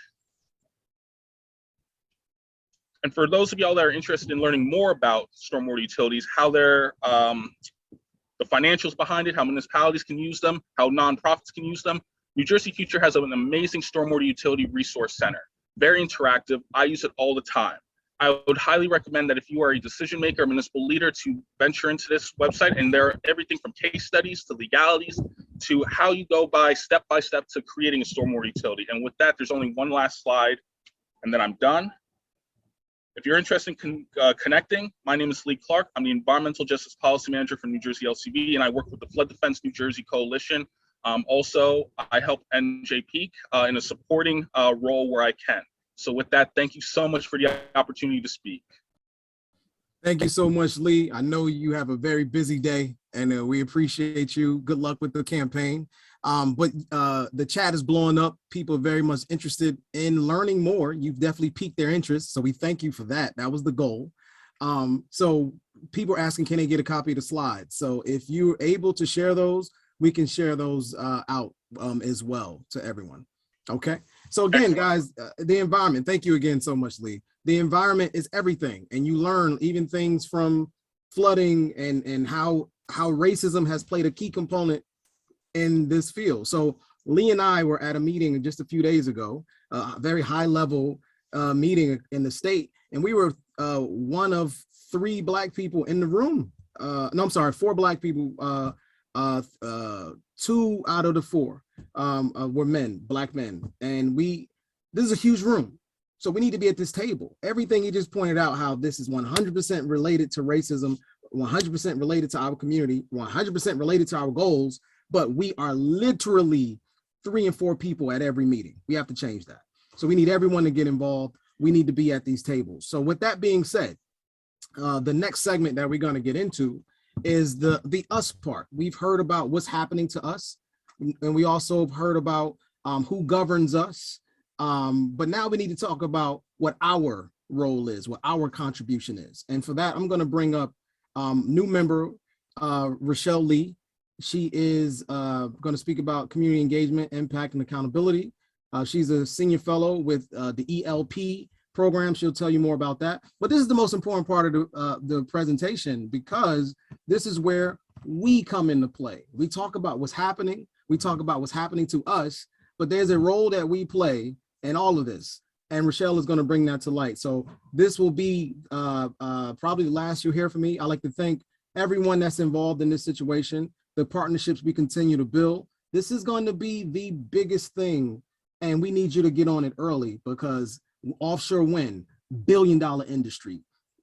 And for those of y'all that are interested in learning more about stormwater utilities, how they're, the financials behind it, how municipalities can use them, how nonprofits can use them, New Jersey Future has an amazing stormwater utility resource center. Very interactive. I use it all the time. I would highly recommend that if you are a decision maker or municipal leader to venture into this website, and there are everything from case studies to legalities to how you go by step to creating a stormwater utility. And with that, there's only one last slide, and then I'm done. If you're interested in connecting, my name is Lee Clark. I'm the Environmental Justice Policy Manager for New Jersey LCB, and I work with the Flood Defense New Jersey Coalition. Also, I help NJP in a supporting role where I can. So with that, thank you so much for the opportunity to speak. Thank you so much, Lee. I know you have a very busy day, and we appreciate you. Good luck with the campaign. But the chat is blowing up. People are very much interested in learning more. You've definitely piqued their interest, so we thank you for that. That was the goal. So people are asking, can they get a copy of the slides? So if you're able to share those, we can share those out as well to everyone. Okay. So again, guys, the environment, thank you again so much, Lee. The environment is everything. And you learn even things from flooding and how racism has played a key component in this field. So Lee and I were at a meeting just a few days ago, a very high level meeting in the state. And we were one of 3 Black people in the room. No, I'm sorry, 4 Black people, 2 out of the 4 were men, Black men. And this is a huge room. So we need to be at this table. Everything you just pointed out, how this is 100% related to racism, 100% related to our community, 100% related to our goals, but we are literally 3 and 4 people at every meeting. We have to change that. So we need everyone to get involved. We need to be at these tables. So with that being said, the next segment that we're going to get into is the us part. We've heard about what's happening to us, and we also have heard about who governs us. But now we need to talk about what our role is, what our contribution is. And for that, I'm going to bring up new member, Rochelle Lee. She is going to speak about community engagement, impact, and accountability. She's a senior fellow with the ELP program. She'll tell you more about that. But this is the most important part of the presentation, because this is where we come into play. We talk about what's happening. We talk about what's happening to us, but there's a role that we play in all of this. And Rochelle is going to bring that to light. So this will be probably the last you hear from me. I'd like to thank everyone that's involved in this situation, the partnerships we continue to build. This is going to be the biggest thing, and we need you to get on it early, because offshore wind, billion-dollar industry,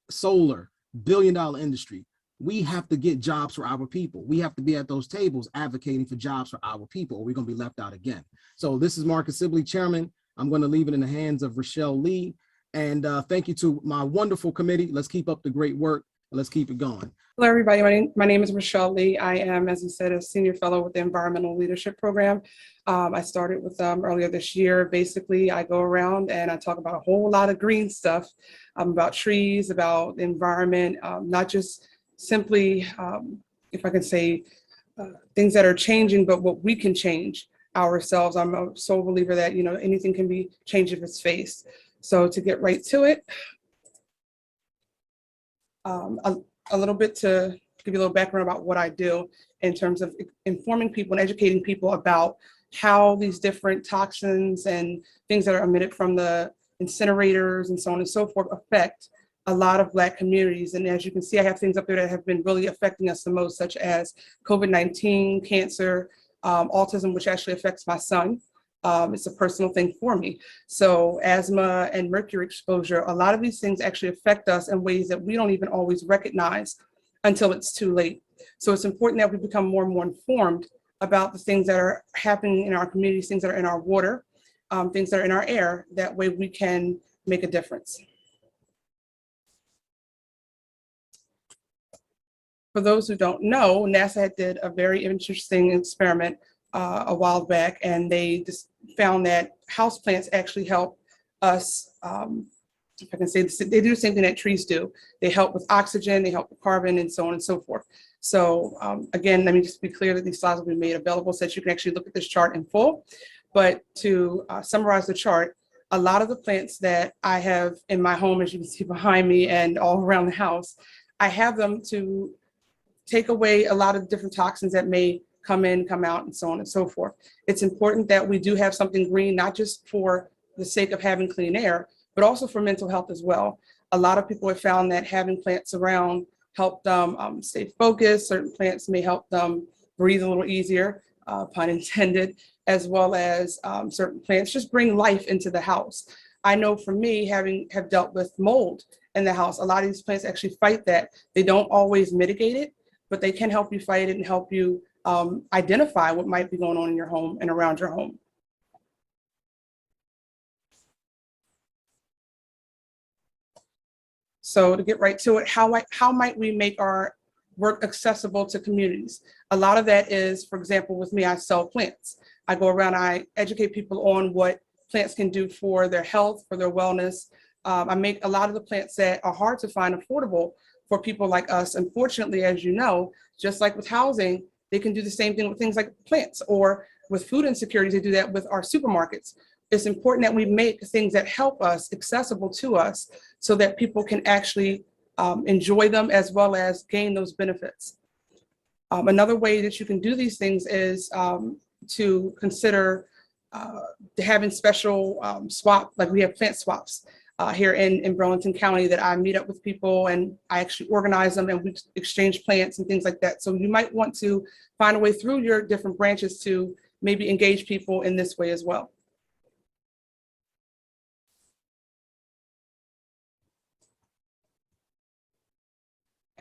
solar, billion-dollar industry. We have to get jobs for our people. We have to be at those tables advocating for jobs for our people, or we're going to be left out again. So this is Marcus Sibley, chairman. I'm going to leave it in the hands of Rochelle Lee. And thank you to my wonderful committee. Let's keep up the great work. Let's keep it going. Hello, everybody. My name is Rochelle Lee. I am, as you said, a senior fellow with the Environmental Leadership Program. I started with them earlier this year. Basically, I go around and I talk about a whole lot of green stuff, about trees, about the environment, not just simply, if I can say, things that are changing, but what we can change ourselves. I'm a sole believer that, you know, anything can be changed if it's faced. So to get right to it, a little bit to give you a little background about what I do in terms of informing people and educating people about how these different toxins and things that are emitted from the incinerators and so on and so forth affect a lot of Black communities. And as you can see, I have things up there that have been really affecting us the most, such as COVID-19, cancer, autism, which actually affects my son. It's a personal thing for me. So asthma and mercury exposure, a lot of these things actually affect us in ways that we don't even always recognize until it's too late. So it's important that we become more and more informed about the things that are happening in our communities, things that are in our water, things that are in our air. That way we can make a difference. For those who don't know, NASA did a very interesting experiment a while back, and they just found that houseplants actually help us, if I can say this, they do the same thing that trees do. They help with oxygen, they help with carbon, and so on and so forth. So again, let me just be clear that these slides will be made available so that you can actually look at this chart in full. But to summarize the chart, a lot of the plants that I have in my home, as you can see behind me and all around the house, I have them to take away a lot of different toxins that may come in, come out, and so on and so forth. It's important that we do have something green, not just for the sake of having clean air, but also for mental health as well. A lot of people have found that having plants around help them stay focused. Certain plants may help them breathe a little easier, pun intended, as well as certain plants just bring life into the house. I know for me, have dealt with mold in the house, a lot of these plants actually fight that. They don't always mitigate it, but they can help you fight it and help you identify what might be going on in your home and around your home. So to get right to it, how might we make our work accessible to communities? A lot of that is, for example, with me, I sell plants. I go around, I educate people on what plants can do for their health, for their wellness. I make a lot of the plants that are hard to find affordable for people like us. Unfortunately, as you know, just like with housing, they can do the same thing with things like plants, or with food insecurities, they do that with our supermarkets. It's important that we make things that help us accessible to us so that people can actually enjoy them as well as gain those benefits. Another way that you can do these things is to consider having special swap, like we have plant swaps here in Burlington County that I meet up with people and I actually organize them and we exchange plants and things like that. So you might want to find a way through your different branches to maybe engage people in this way as well.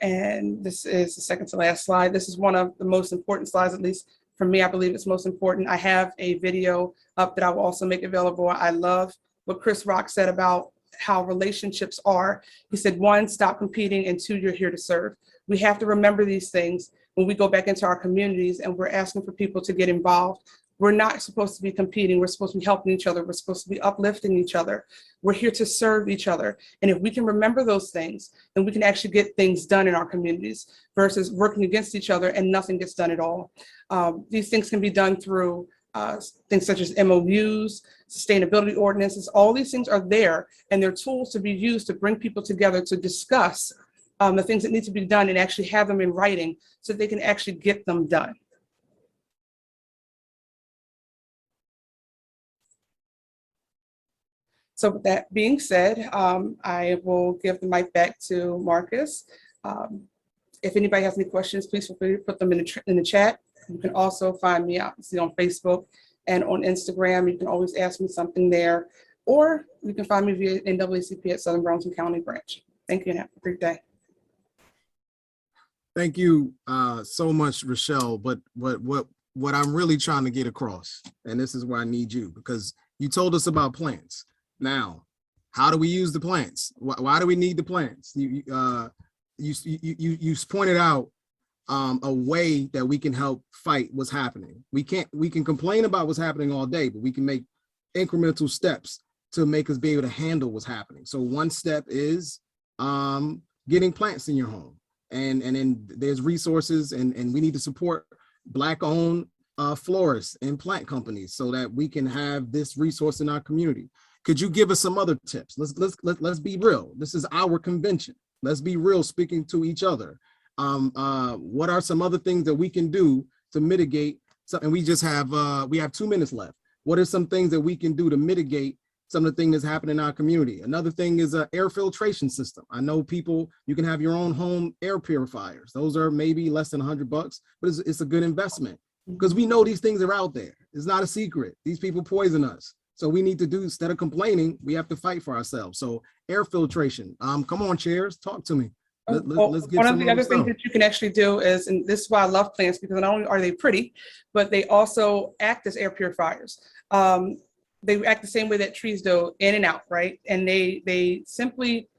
And this is the second to last slide. This is one of the most important slides, at least for me, I believe it's most important. I have a video up that I will also make available. I love what Chris Rock said about how relationships are. He said, 1, stop competing, and 2, you're here to serve. We have to remember these things when we go back into our communities and we're asking for people to get involved. We're not supposed to be competing. We're supposed to be helping each other. We're supposed to be uplifting each other. We're here to serve each other. And if we can remember those things, then we can actually get things done in our communities versus working against each other and nothing gets done at all. These things can be done through things such as MOUs, sustainability ordinances. All these things are there, and they're tools to be used to bring people together to discuss the things that need to be done and actually have them in writing so they can actually get them done. So with that being said, I will give the mic back to Marcus. If anybody has any questions, please feel free to put them in the chat. You can also find me obviously on Facebook and on Instagram. You can always ask me something there, or you can find me via NAACP at Southern Burlington County Branch. Thank you and have a great day. Thank you so much, Rochelle. But what I'm really trying to get across, and this is where I need you, because you told us about plants. Now, how do we use the plants? Why do we need the plants? You pointed out a way that we can help fight what's happening. We can complain about what's happening all day, but we can make incremental steps to make us be able to handle what's happening. So one step is getting plants in your home. And then there's resources, and we need to support Black-owned florists and plant companies so that we can have this resource in our community. Could you give us some other tips? Let's be real. This is our convention. Let's be real, speaking to each other. What are some other things that we can do to mitigate? And we have 2 minutes left. What are some things that we can do to mitigate some of the things that's happening in our community? Another thing is an air filtration system. I know people, you can have your own home air purifiers. Those are maybe less than $100, but it's a good investment because we know these things are out there. It's not a secret. These people poison us. So we need to do, instead of complaining, we have to fight for ourselves. So air filtration, come on, chairs, talk to me. Let's get one of the other things that you can actually do is, and this is why I love plants, because not only are they pretty, but they also act as air purifiers. They act the same way that trees do, in and out, right? And they simply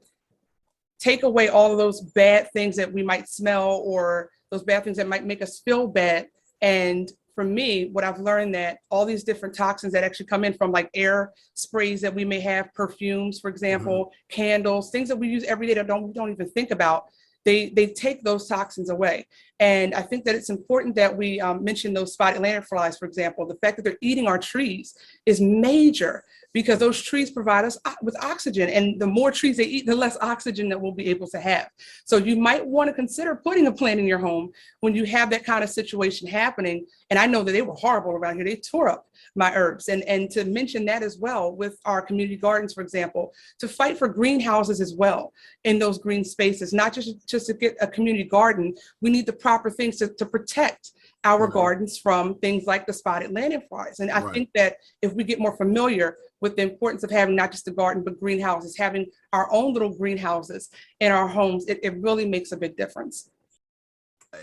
take away all of those bad things that we might smell or those bad things that might make us feel bad. And for me, what I've learned that all these different toxins that actually come in from like air sprays that we may have, perfumes, for example, candles, things that we use every day that we don't even think about, they take those toxins away. And I think that it's important that we mention those spotted lanternflies, for example. The fact that they're eating our trees is major because those trees provide us with oxygen, and the more trees they eat, the less oxygen that we'll be able to have. So you might want to consider putting a plant in your home when you have that kind of situation happening. And I know that they were horrible around here. They tore up my herbs. And to mention that as well with our community gardens, for example, to fight for greenhouses as well in those green spaces, not just to get a community garden. We need the proper things to protect our gardens from things like the spotted lanternflies. And I think that if we get more familiar with the importance of having not just a garden, but greenhouses, having our own little greenhouses in our homes, it really makes a big difference.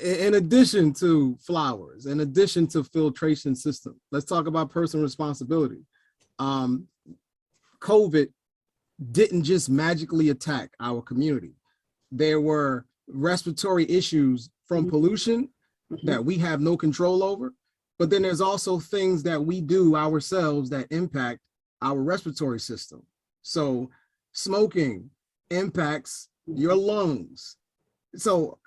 In addition to flowers, in addition to filtration system, let's talk about personal responsibility. COVID didn't just magically attack our community. There were respiratory issues from pollution that we have no control over, but then there's also things that we do ourselves that impact our respiratory system. So smoking impacts your lungs. So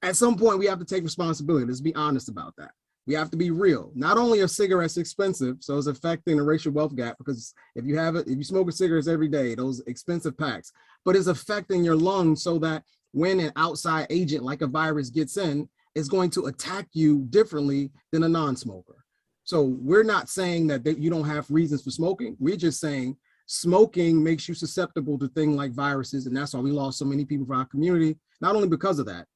at some point we have to take responsibility. Let's be honest about that. We have to be real. Not only are cigarettes expensive, so it's affecting the racial wealth gap, because if you smoke a cigarettes every day, those expensive packs, but it's affecting your lungs so that when an outside agent like a virus gets in, it's going to attack you differently than a non-smoker. So we're not saying that you don't have reasons for smoking. We're just saying smoking makes you susceptible to things like viruses, and that's why we lost so many people from our community, not only because of that.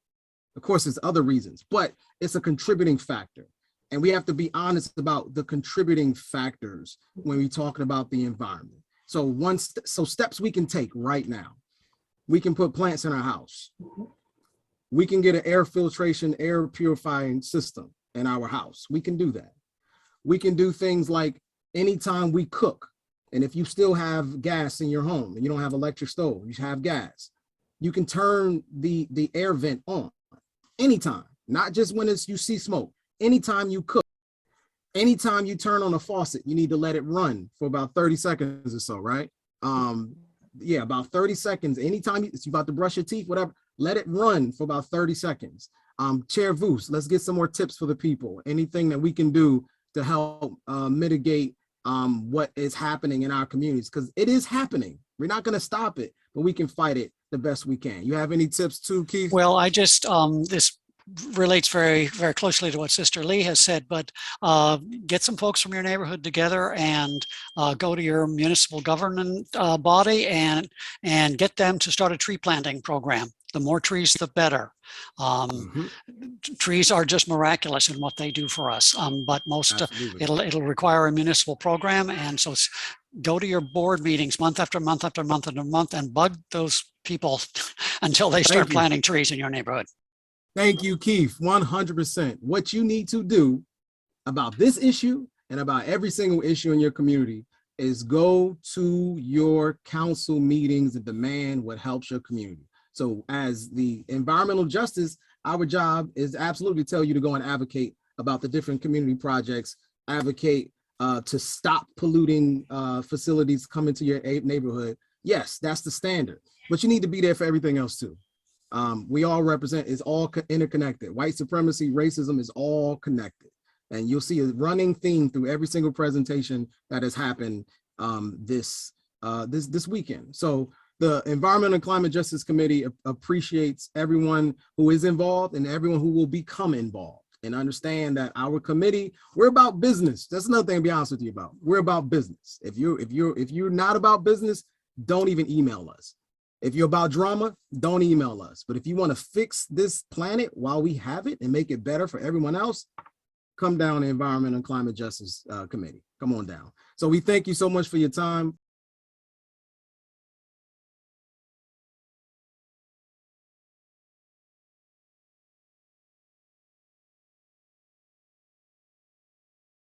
Of course, there's other reasons, but it's a contributing factor. And we have to be honest about the contributing factors when we're talking about the environment. So steps we can take right now. We can put plants in our house. We can get an air filtration, air purifying system in our house. We can do that. We can do things like anytime we cook, and if you still have gas in your home and you don't have electric stove, you have gas, you can turn the air vent on anytime, not just when you see smoke, anytime you cook. anytime you turn on a faucet, you need to let it run for about 30 seconds or so, right? Yeah, about 30 seconds. Anytime you're about to brush your teeth, whatever, let it run for about 30 seconds. Chair Voos, let's get some more tips for the people. Anything that we can do to help mitigate what is happening in our communities, because it is happening. We're not going to stop it, but we can fight it the best we can. You have any tips too, Keith? Well, I just, this relates very, very closely to what Sister Lee has said, but get some folks from your neighborhood together and go to your municipal government body and get them to start a tree planting program. The more trees, the better. Trees are just miraculous in what they do for us, but most it'll require a municipal program, and so go to your board meetings month after month after month after month and bug those people until they start planting trees in your neighborhood. Thank you, Keith. 100%. What you need to do about this issue and about every single issue in your community is go to your council meetings and demand what helps your community. So as the environmental justice, our job is absolutely tell you to go and advocate about the different community projects, advocate to stop polluting facilities coming to your neighborhood. Yes, that's the standard, but you need to be there for everything else too. We all represent, is all interconnected. White supremacy, racism is all connected. And you'll see a running theme through every single presentation that has happened this weekend. So the Environmental and Climate Justice Committee appreciates everyone who is involved and everyone who will become involved, and understand that our committee, we're about business. That's another thing to be honest with you about. We're about business. If you're not about business, don't even email us. If you're about drama, don't email us. But if you want to fix this planet while we have it and make it better for everyone else, come down to Environmental and Climate Justice Committee. Come on down. So we thank you so much for your time.